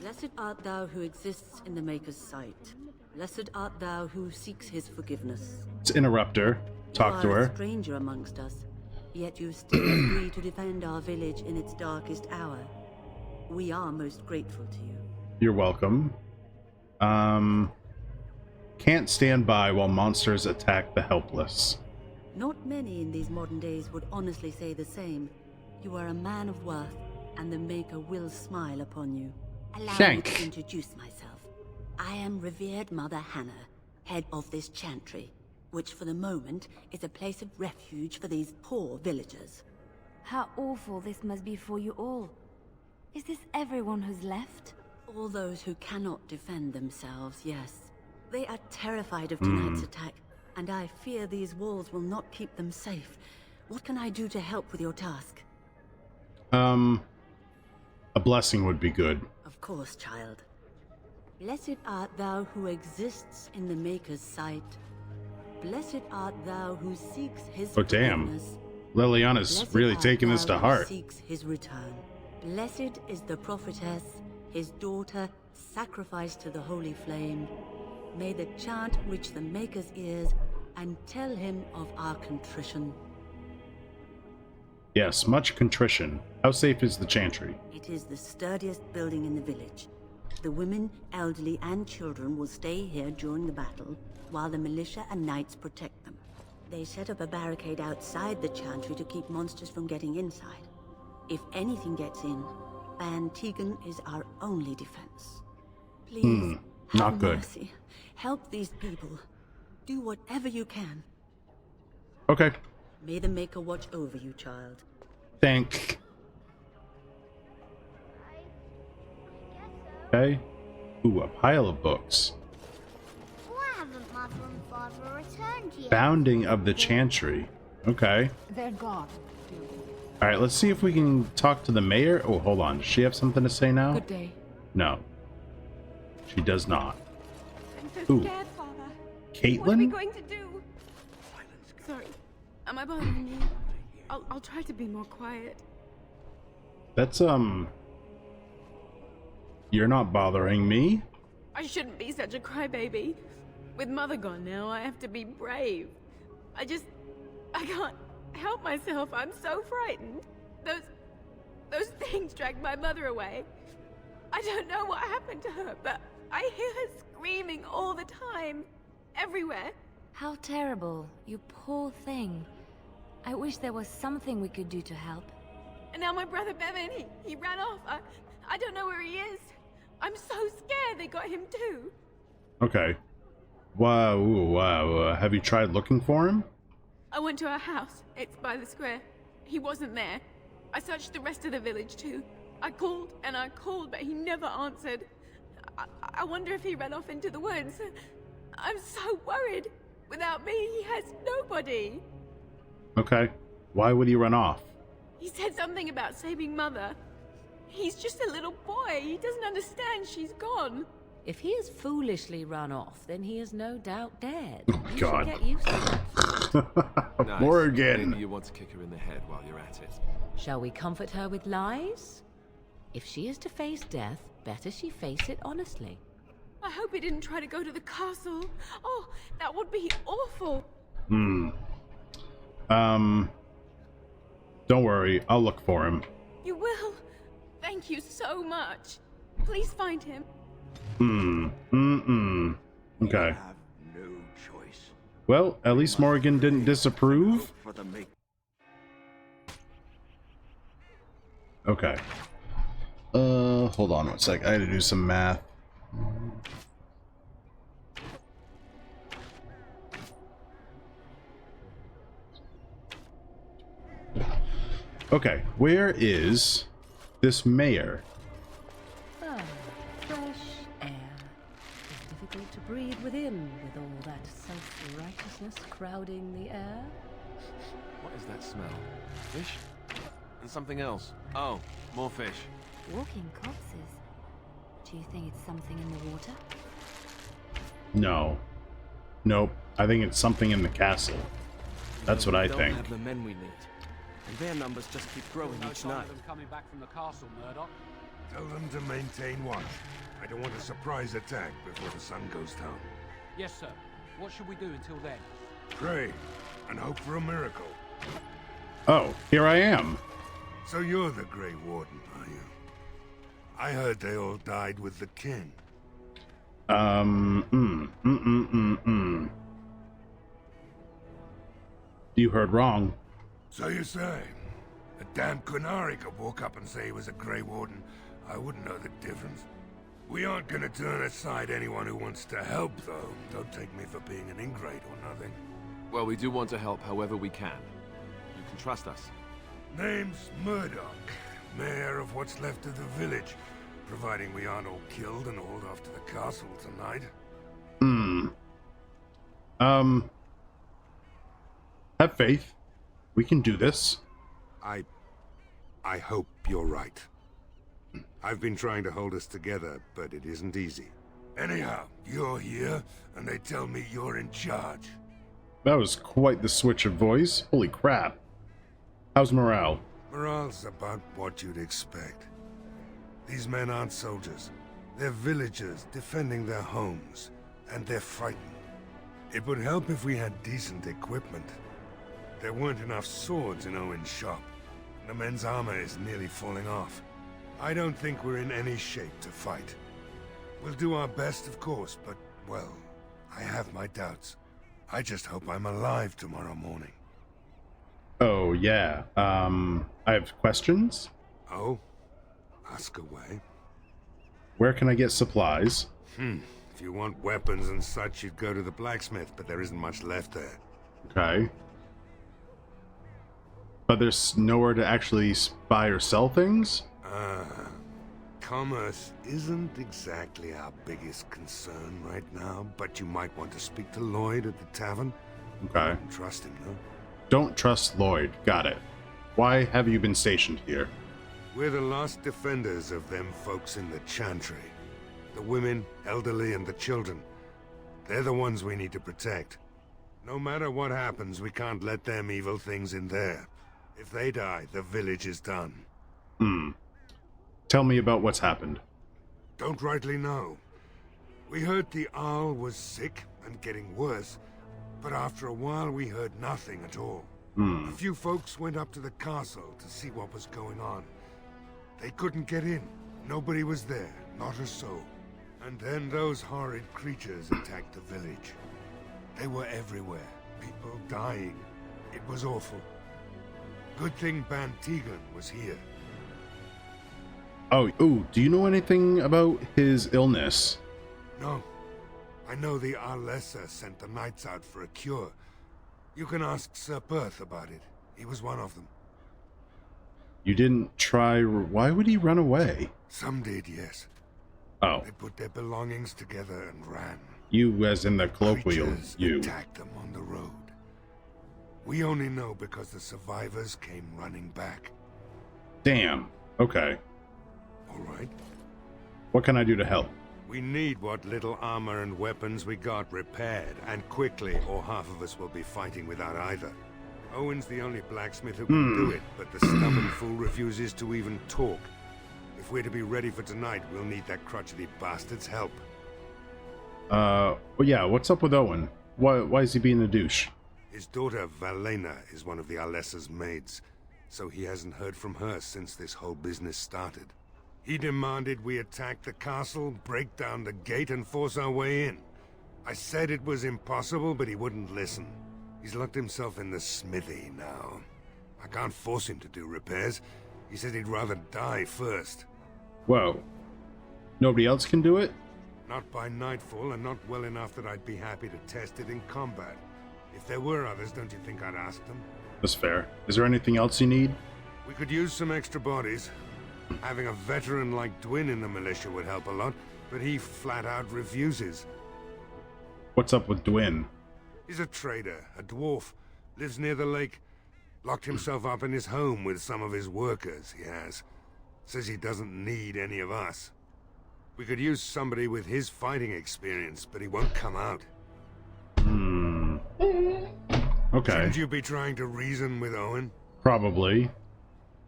S15: Blessed art thou who exists in the Maker's sight. Blessed art thou who seeks his forgiveness.
S2: Let's interrupt her. Talk to
S15: You are
S2: her.
S15: a stranger amongst us, yet you still agree to defend our village in its darkest hour. We are most grateful to you.
S2: You're welcome. Can't stand by while monsters attack the helpless.
S15: Not many in these modern days would honestly say the same. You are a man of worth, and the Maker will smile upon you. Allow me to introduce myself. I am revered Mother Hannah, head of this chantry, which for the moment is a place of refuge for these poor villagers.
S7: How awful this must be for you all. Is this everyone who's left?
S15: All those who cannot defend themselves, yes. They are terrified of tonight's attack, and I fear these walls will not keep them safe. What can I do to help with your task?
S2: A blessing would be good.
S15: Of course, child. Blessed art thou who exists in the Maker's sight. Blessed art thou who seeks his forgiveness.
S2: Liliana's really taking this to heart.
S15: Seeks his return. Blessed is the prophetess, his daughter, sacrificed to the holy flame. May the chant reach the Maker's ears and tell him of our contrition.
S2: Yes, much contrition. How safe is the chantry?
S15: It is the sturdiest building in the village. The women, elderly, and children will stay here during the battle, while the militia and knights protect them. They set up a barricade outside the chantry to keep monsters from getting inside. If anything gets in, Ban Tegan is our only defense. Please,
S2: not
S15: have
S2: good.
S15: mercy. Help these people. Do whatever you can.
S2: Okay.
S15: May the Maker watch over you, child.
S2: Thank. Okay. Ooh, a pile of books.
S14: Wow, father returned yet.
S2: Bounding of the Chantry. Okay.
S12: They're gone.
S2: Alright, let's see if we can talk to the mayor. Oh, hold on. Does she have something to say now?
S1: Good day.
S2: No. She does not.
S16: I'm so
S2: Ooh.
S16: scared, Father.
S2: Caitlin?
S16: What are we going to do? Sorry. Am I bothering you? I'll try to be more quiet.
S2: That's, You're not bothering me.
S16: I shouldn't be such a crybaby. With Mother gone now, I have to be brave. I can't help myself. I'm so frightened. Those things dragged my mother away. I don't know what happened to her, but I hear her screaming all the time. Everywhere.
S7: How terrible. You poor thing. I wish there was something we could do to help.
S16: And now my brother Bevan, he ran off. I don't know where he is. I'm so scared they got him too.
S2: Okay. Wow. Have you tried looking for him?
S16: I went to our house. It's by the square. He wasn't there. I searched the rest of the village too. I called and I called, but he never answered. I wonder if he ran off into the woods. I'm so worried. Without me, he has nobody.
S2: Okay. Why would he run off?
S16: He said something about saving Mother. He's just a little boy. He doesn't understand she's gone.
S1: If he has foolishly run off, then he is no doubt dead.
S2: Oh,
S1: You
S2: God.
S1: should get used to it.
S10: Nice.
S2: Morgan.
S10: Maybe you want to kick her in the head while you're at it.
S1: Shall we comfort her with lies? If she is to face death, better she face it honestly.
S16: I hope he didn't try to go to the castle. Oh, that would be awful.
S2: Don't worry. I'll look for him.
S16: You will? Thank you so much. Please find him.
S2: Okay.
S13: Have no choice.
S2: Well, at least Morgan didn't disapprove.
S13: For the make.
S2: Okay. Hold on one sec. I had to do some math. Okay, where is this mayor?
S1: Ah, fresh air. It's difficult to breathe within with all that self-righteousness crowding the air.
S10: What is that smell? Fish? And something else. Oh, more fish.
S7: Walking corpses. Do you think it's something in the water?
S2: No. Nope. I think it's something in the castle. That's what I
S13: don't
S2: think.
S13: have the men we need, and their numbers just keep growing
S11: No
S13: each
S11: sign
S13: night.
S11: of them coming back from the castle, Murdoch.
S3: Tell them to maintain watch. I don't want a surprise attack before the sun goes down.
S11: Yes, sir. What should we do until then?
S3: Pray, and hope for a miracle.
S2: Oh, here I am.
S3: So you're the Grey Warden, are you? I heard they all died with the king.
S2: You heard wrong.
S3: So you say? A damn Qunari could walk up and say he was a Grey Warden. I wouldn't know the difference. We aren't gonna turn aside anyone who wants to help, though. Don't take me for being an ingrate or nothing.
S10: Well, we do want to help however we can. You can trust us.
S3: Name's Murdoch, mayor of what's left of the village, providing we aren't all killed and hauled off to the castle tonight.
S2: Have faith. We can do this.
S3: I hope you're right. I've been trying to hold us together, but it isn't easy. Anyhow, you're here, and they tell me you're in charge.
S2: That was quite the switch of voice. Holy crap. How's morale?
S3: Morale's about what you'd expect. These men aren't soldiers. They're villagers defending their homes, and they're frightened. It would help if we had decent equipment. There weren't enough swords in Owen's shop. The men's armor is nearly falling off. I don't think we're in any shape to fight. We'll do our best, of course, but, well, I have my doubts. I just hope I'm alive tomorrow morning.
S2: Oh, yeah. I have questions.
S3: Oh? Ask away.
S2: Where can I get supplies?
S3: If you want weapons and such, you'd go to the blacksmith, but there isn't much left there.
S2: Okay. But there's nowhere to actually buy or sell things?
S3: Commerce isn't exactly our biggest concern right now, but you might want to speak to Lloyd at the tavern.
S2: Okay.
S3: Don't trust him, no?
S2: Don't trust Lloyd. Got it. Why have you been stationed here?
S3: We're the last defenders of them folks in the Chantry. The women, elderly, and the children. They're the ones we need to protect. No matter what happens, we can't let them evil things in there. If they die, the village is done.
S2: Tell me about what's happened.
S3: Don't rightly know. We heard the Arl was sick and getting worse, but after a while we heard nothing at all. A few folks went up to the castle to see what was going on. They couldn't get in. Nobody was there, not a soul. And then those horrid creatures attacked the village. They were everywhere, people dying. It was awful. Good thing Ban Tegan was here.
S2: Oh, ooh, do you know anything about his illness?
S3: No. I know the Arlessa sent the knights out for a cure. You can ask Sir Perth about it. He was one of them.
S2: You didn't try... Why would he run away?
S3: Some did, yes.
S2: Oh.
S3: They put their belongings together and ran.
S2: You, as in the colloquial,
S3: Creatures
S2: you.
S3: attacked them on the road. We only know because the survivors came running back.
S2: Damn. Okay.
S3: All right.
S2: What can I do to help?
S3: We need what little armor and weapons we got repaired, and quickly, or half of us will be fighting without either. Owen's the only blacksmith who can do it, but the stubborn fool refuses to even talk. If we're to be ready for tonight, we'll need that crotchety bastard's help.
S2: Well, yeah, what's up with Owen? Why is he being a douche?
S3: His daughter, Valena, is one of the Alessa's maids, so he hasn't heard from her since this whole business started. He demanded we attack the castle, break down the gate, and force our way in. I said it was impossible, but he wouldn't listen. He's locked himself in the smithy now. I can't force him to do repairs. He said he'd rather die first.
S2: Whoa. Nobody else can do it?
S3: Not by nightfall, and not well enough that I'd be happy to test it in combat. If there were others, don't you think I'd ask them?
S2: That's fair. Is there anything else you need?
S3: We could use some extra bodies. Having a veteran like Dwin in the militia would help a lot, but he flat out refuses.
S2: What's up with Dwin?
S3: He's a trader, a dwarf, lives near the lake. Locked himself up in his home with some of his workers, he has. Says he doesn't need any of us. We could use somebody with his fighting experience, but he won't come out.
S2: Okay.
S3: Shouldn't you be trying to reason with Owen?
S2: Probably.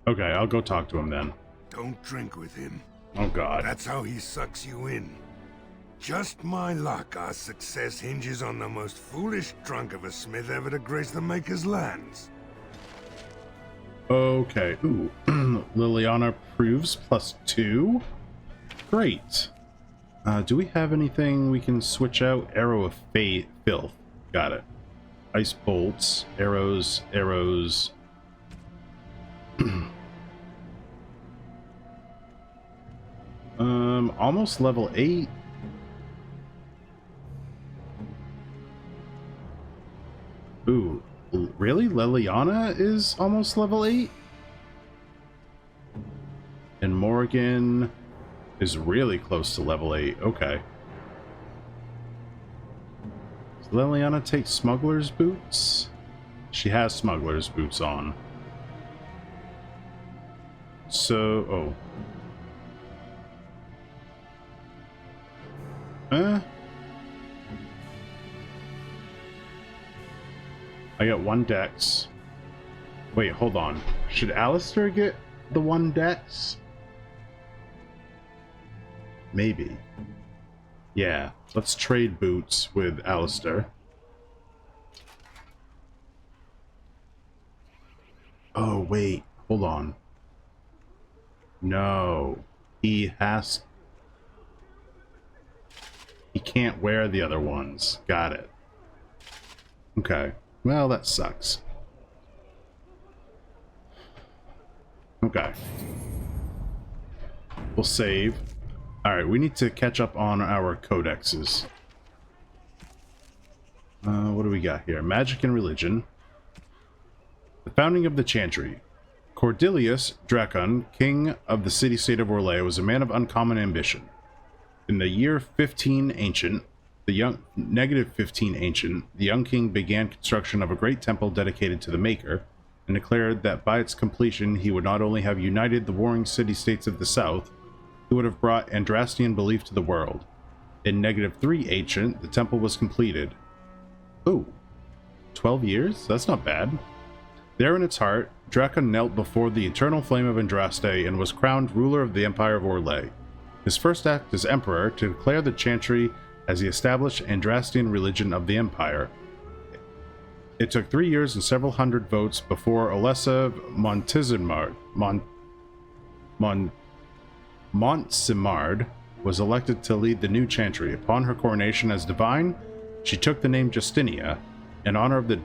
S2: Okay, I'll go talk to him then.
S3: Don't drink with him.
S2: Oh god.
S3: That's how he sucks you in. Just my luck, our success hinges on the most foolish drunk of a smith ever to grace the Maker's lands.
S2: Okay. Ooh. Liliana proves +2. Great. Do we have anything we can switch out? Arrow of Filth. Got it. Ice bolts, arrows. Almost level 8. Ooh, really? Liliana is almost level 8? And Morgan is really close to level 8. Okay. Does Liliana take smuggler's boots? She has smuggler's boots on. So, oh. I got 1 dex. Wait, hold on. Should Alistair get the 1 dex? Maybe. Yeah, let's trade boots with Alistair. Oh, wait. Hold on. No. He can't wear the other ones. Got it. Okay. Well, that sucks. Okay. We'll save. Alright, we need to catch up on our codexes. What do we got here? Magic and religion. The founding of the Chantry. Cordelius Dracon, king of the city-state of Orlais, was a man of uncommon ambition. In the year 15 Ancient, negative 15 Ancient, the young king began construction of a great temple dedicated to the Maker, and declared that by its completion he would not only have united the warring city-states of the south, he would have brought Andrastian belief to the world. In negative 3 Ancient, the temple was completed. Ooh, 12 years? That's not bad. There in its heart, Dracon knelt before the eternal flame of Andraste and was crowned ruler of the Empire of Orlais. His first act as emperor to declare the Chantry as the established Andrastian religion of the Empire. It took 3 years and several hundred votes before Alessa Montsimard was elected to lead the new Chantry. Upon her coronation as divine, she took the name Justinia, in honor of the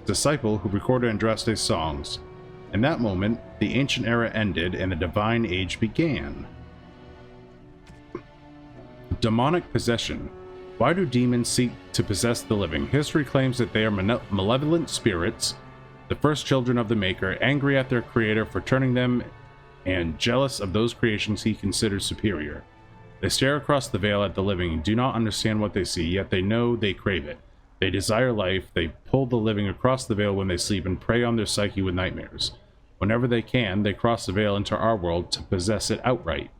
S2: disciple who recorded Andraste's songs. In that moment, the ancient era ended and the divine age began. Demonic possession. Why do demons seek to possess the living? History claims that they are malevolent spirits, the first children of the Maker, angry at their creator for turning them and jealous of those creations he considers superior. They stare across the veil at the living and do not understand what they see, yet they know they crave it. They desire life, they pull the living across the veil when they sleep and prey on their psyche with nightmares. Whenever they can, they cross the veil into our world to possess it outright.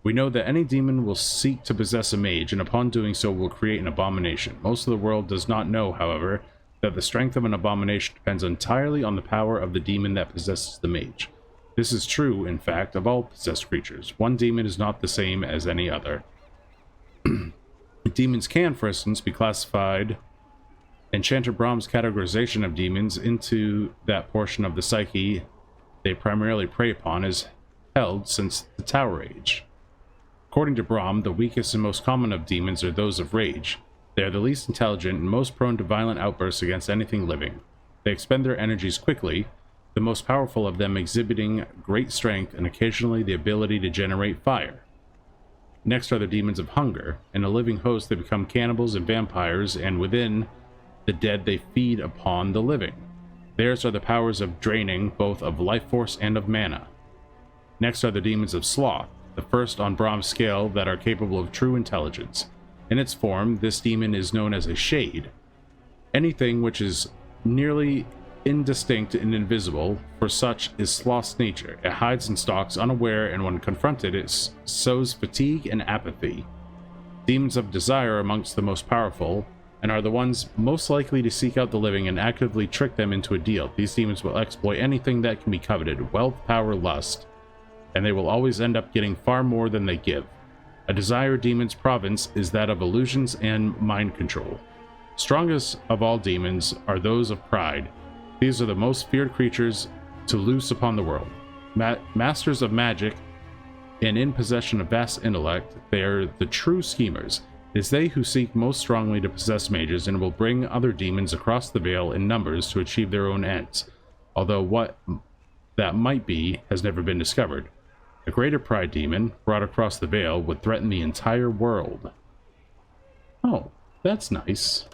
S2: We know that any demon will seek to possess a mage, and upon doing so will create an abomination. Most of the world does not know, however, that the strength of an abomination depends entirely on the power of the demon that possesses the mage. This is true, in fact, of all possessed creatures. One demon is not the same as any other. Demons can, for instance, be classified. Enchanter Brahm's categorization of demons into that portion of the psyche they primarily prey upon is held since the Tower Age. According to Brahm, the weakest and most common of demons are those of rage. They are the least intelligent and most prone to violent outbursts against anything living. They expend their energies quickly, the most powerful of them exhibiting great strength and occasionally the ability to generate fire. Next are the demons of hunger. In a living host, they become cannibals and vampires, and within the dead, they feed upon the living. Theirs are the powers of draining, both of life force and of mana. Next are the demons of sloth, the first on Brahm's scale that are capable of true intelligence. In its form, this demon is known as a shade. Anything which is nearly indistinct and invisible, for such is sloth's nature. It hides and stalks unaware, and when confronted it sows fatigue and apathy. Demons of desire are amongst the most powerful, and are the ones most likely to seek out the living and actively trick them into a deal. These demons will exploit anything that can be coveted, wealth, power, lust, and they will always end up getting far more than they give. A desire demon's province is that of illusions and mind control. Strongest of all demons are those of pride. These are the most feared creatures to loose upon the world. Masters of magic and in possession of vast intellect, they are the true schemers. It is they who seek most strongly to possess mages and will bring other demons across the veil in numbers to achieve their own ends, although what that might be has never been discovered. A greater pride demon, brought across the veil, would threaten the entire world. Oh, that's nice.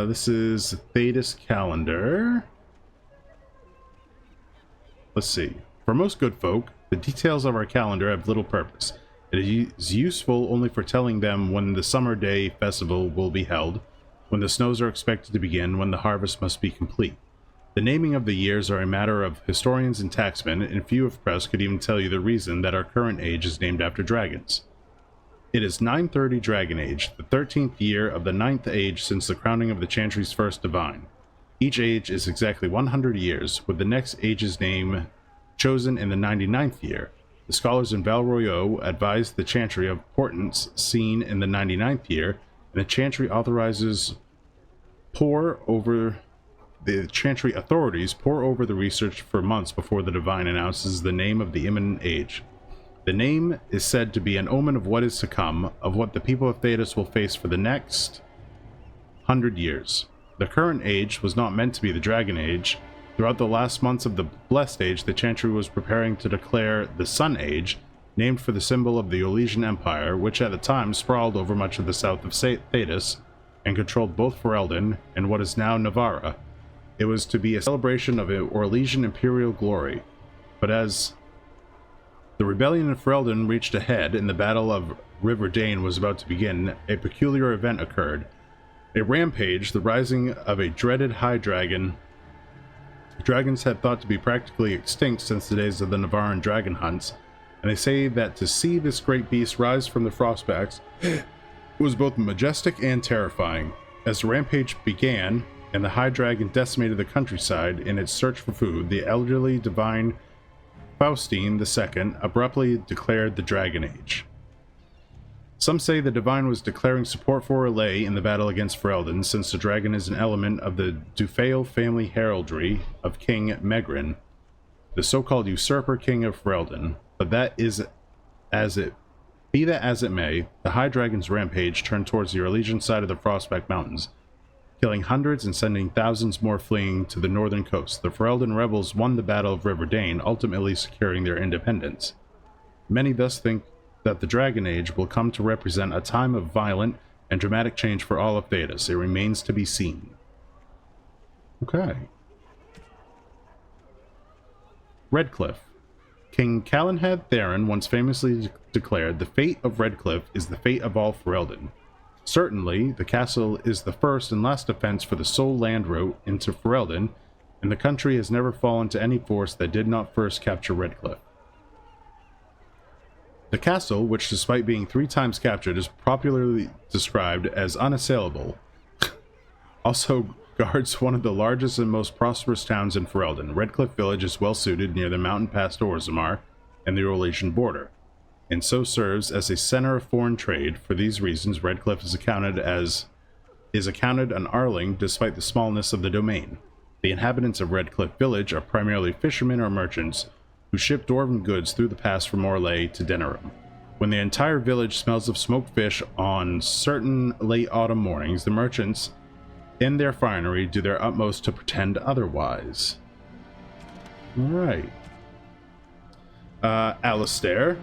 S2: This is Thetis calendar. Let's see. For most good folk, the details of our calendar have little purpose. It is useful only for telling them when the summer day festival will be held, when the snows are expected to begin, when the harvest must be complete. The naming of the years are a matter of historians and taxmen, and few of press could even tell you the reason that our current age is named after dragons. It is 930 Dragon Age, the 13th year of the 9th age since the crowning of the Chantry's first divine. Each age is exactly 100 years, with the next age's name chosen in the 99th year. The scholars in Val Royeaux advised the Chantry of portents seen in the 99th year, and the Chantry authorities pore over the research for months before the divine announces the name of the imminent age. The name is said to be an omen of what is to come, of what the people of Thetis will face for the next 100 years. The current age was not meant to be the Dragon Age. Throughout the last months of the Blessed Age, the Chantry was preparing to declare the Sun Age, named for the symbol of the Olesian Empire, which at the time sprawled over much of the south of Thetis, and controlled both Ferelden and what is now Navarra. It was to be a celebration of Orlesian imperial glory, but as the rebellion in Ferelden reached a head and the Battle of River Dane was about to begin, a peculiar event occurred. A rampage, the rising of a dreaded high dragon. Dragons had thought to be practically extinct since the days of the Navarran dragon hunts, and they say that to see this great beast rise from the frostbacks was both majestic and terrifying. As the rampage began, and the high dragon decimated the countryside in its search for food, the elderly divine Faustine II abruptly declared the Dragon Age. Some say the divine was declaring support for Orlais in the battle against Ferelden, since the dragon is an element of the Dufail family heraldry of King Megrin, the so-called usurper king of Ferelden. But be that as it may, the High Dragon's rampage turned towards the Orlesian side of the Frostback Mountains, killing hundreds and sending thousands more fleeing to the northern coast. The Ferelden rebels won the Battle of River Dane, ultimately securing their independence. Many thus think that the Dragon Age will come to represent a time of violent and dramatic change for all of Thedas. It remains to be seen. Okay. Redcliffe. King Calenhad Theron once famously declared, "The fate of Redcliffe is the fate of all Ferelden." Certainly, the castle is the first and last defense for the sole land route into Ferelden, and the country has never fallen to any force that did not first capture Redcliffe. The castle, which despite being 3 times captured, is popularly described as unassailable, also guards one of the largest and most prosperous towns in Ferelden. Redcliffe Village is well suited near the mountain pass to Orzammar and the Orlesian border, and so serves as a center of foreign trade. For these reasons, Redcliffe is accounted an Arling despite the smallness of the domain. The inhabitants of Redcliffe Village are primarily fishermen or merchants who ship dwarven goods through the pass from Orlais to Denerim. When the entire village smells of smoked fish on certain late autumn mornings, the merchants in their finery do their utmost to pretend otherwise. Alright. Alistair.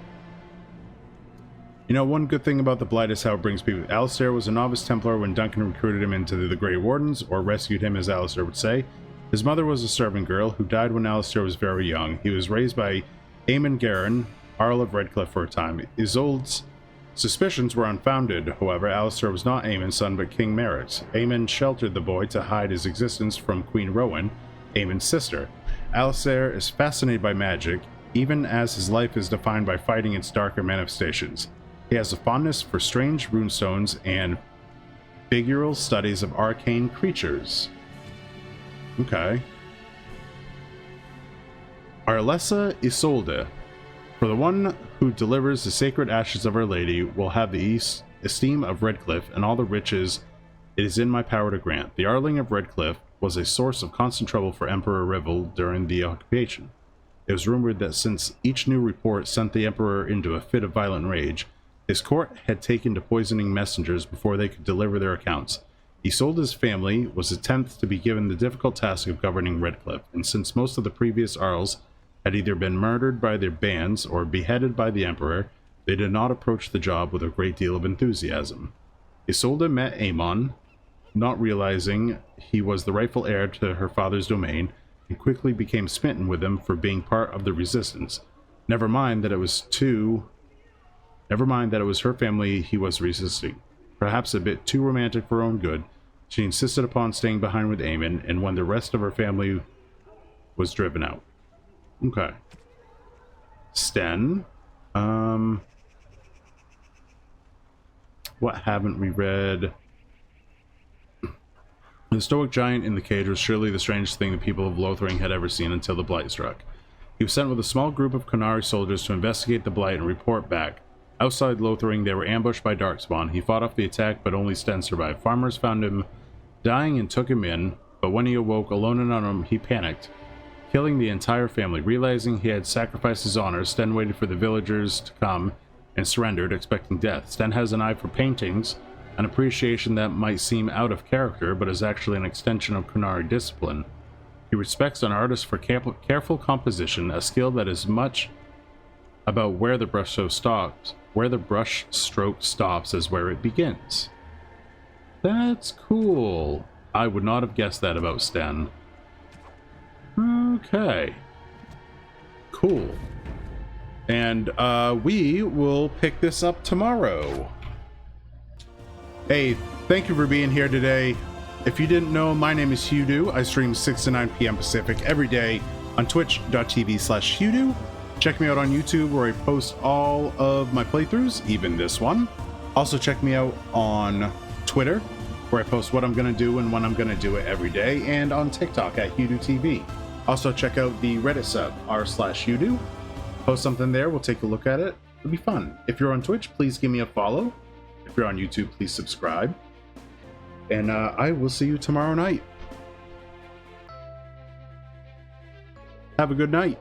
S2: You know, one good thing about the Blight is how it brings people. Alistair was a novice Templar when Duncan recruited him into the Grey Wardens, or rescued him as Alistair would say. His mother was a servant girl who died when Alistair was very young. He was raised by Aemon Garin, Jarl of Redcliffe for a time. Isolde's suspicions were unfounded, however. Alistair was not Aemon's son but King Merrick's. Aemon sheltered the boy to hide his existence from Queen Rowan, Aemon's sister. Alistair is fascinated by magic, even as his life is defined by fighting its darker manifestations. He has a fondness for strange runestones and figural studies of arcane creatures. Okay. Arlessa Isolde. For the one who delivers the sacred ashes of Our Lady will have the esteem of Redcliffe and all the riches it is in my power to grant. The Arling of Redcliffe was a source of constant trouble for Emperor Rivel during the occupation. It was rumored that since each new report sent the Emperor into a fit of violent rage, his court had taken to poisoning messengers before they could deliver their accounts. Isolde's family was the 10th to be given the difficult task of governing Redcliffe, and since most of the previous Arls had either been murdered by their bands or beheaded by the Emperor, they did not approach the job with a great deal of enthusiasm. Isolde met Aemon, not realizing he was the rightful heir to her father's domain, and quickly became smitten with him for being part of the resistance. Never mind that it was her family he was resisting. Perhaps a bit too romantic for her own good, she insisted upon staying behind with Aemon, and when the rest of her family was driven out. Okay. Sten. What haven't we read? The stoic giant in the cage was surely the strangest thing the people of Lothering had ever seen until the Blight struck. He was sent with a small group of Qunari soldiers to investigate the Blight and report back. Outside Lothering, they were ambushed by Darkspawn. He fought off the attack, but only Sten survived. Farmers found him dying and took him in, but when he awoke alone and unarmed, he panicked, killing the entire family. Realizing he had sacrificed his honor, Sten waited for the villagers to come and surrendered, expecting death. Sten has an eye for paintings, an appreciation that might seem out of character, but is actually an extension of Qunari discipline. He respects an artist for careful composition, a skill that is much about where the brush stroke stops as where it begins. That's cool. I would not have guessed that about Sten. Okay. Cool. And we will pick this up tomorrow. Hey, thank you for being here today. If you didn't know, my name is Hughdoo. I stream 6 to 9 p.m. Pacific every day on twitch.tv/Hughdoo. Check me out on YouTube where I post all of my playthroughs, even this one. Also check me out on Twitter where I post what I'm going to do and when I'm going to do it every day, and on TikTok at Hughdoo TV. Also check out the Reddit sub r/Hughdoo. Post something there, we'll take a look at it. It'll be fun. If you're on Twitch, please give me a follow. If you're on YouTube, please subscribe. And I will see you tomorrow night. Have a good night.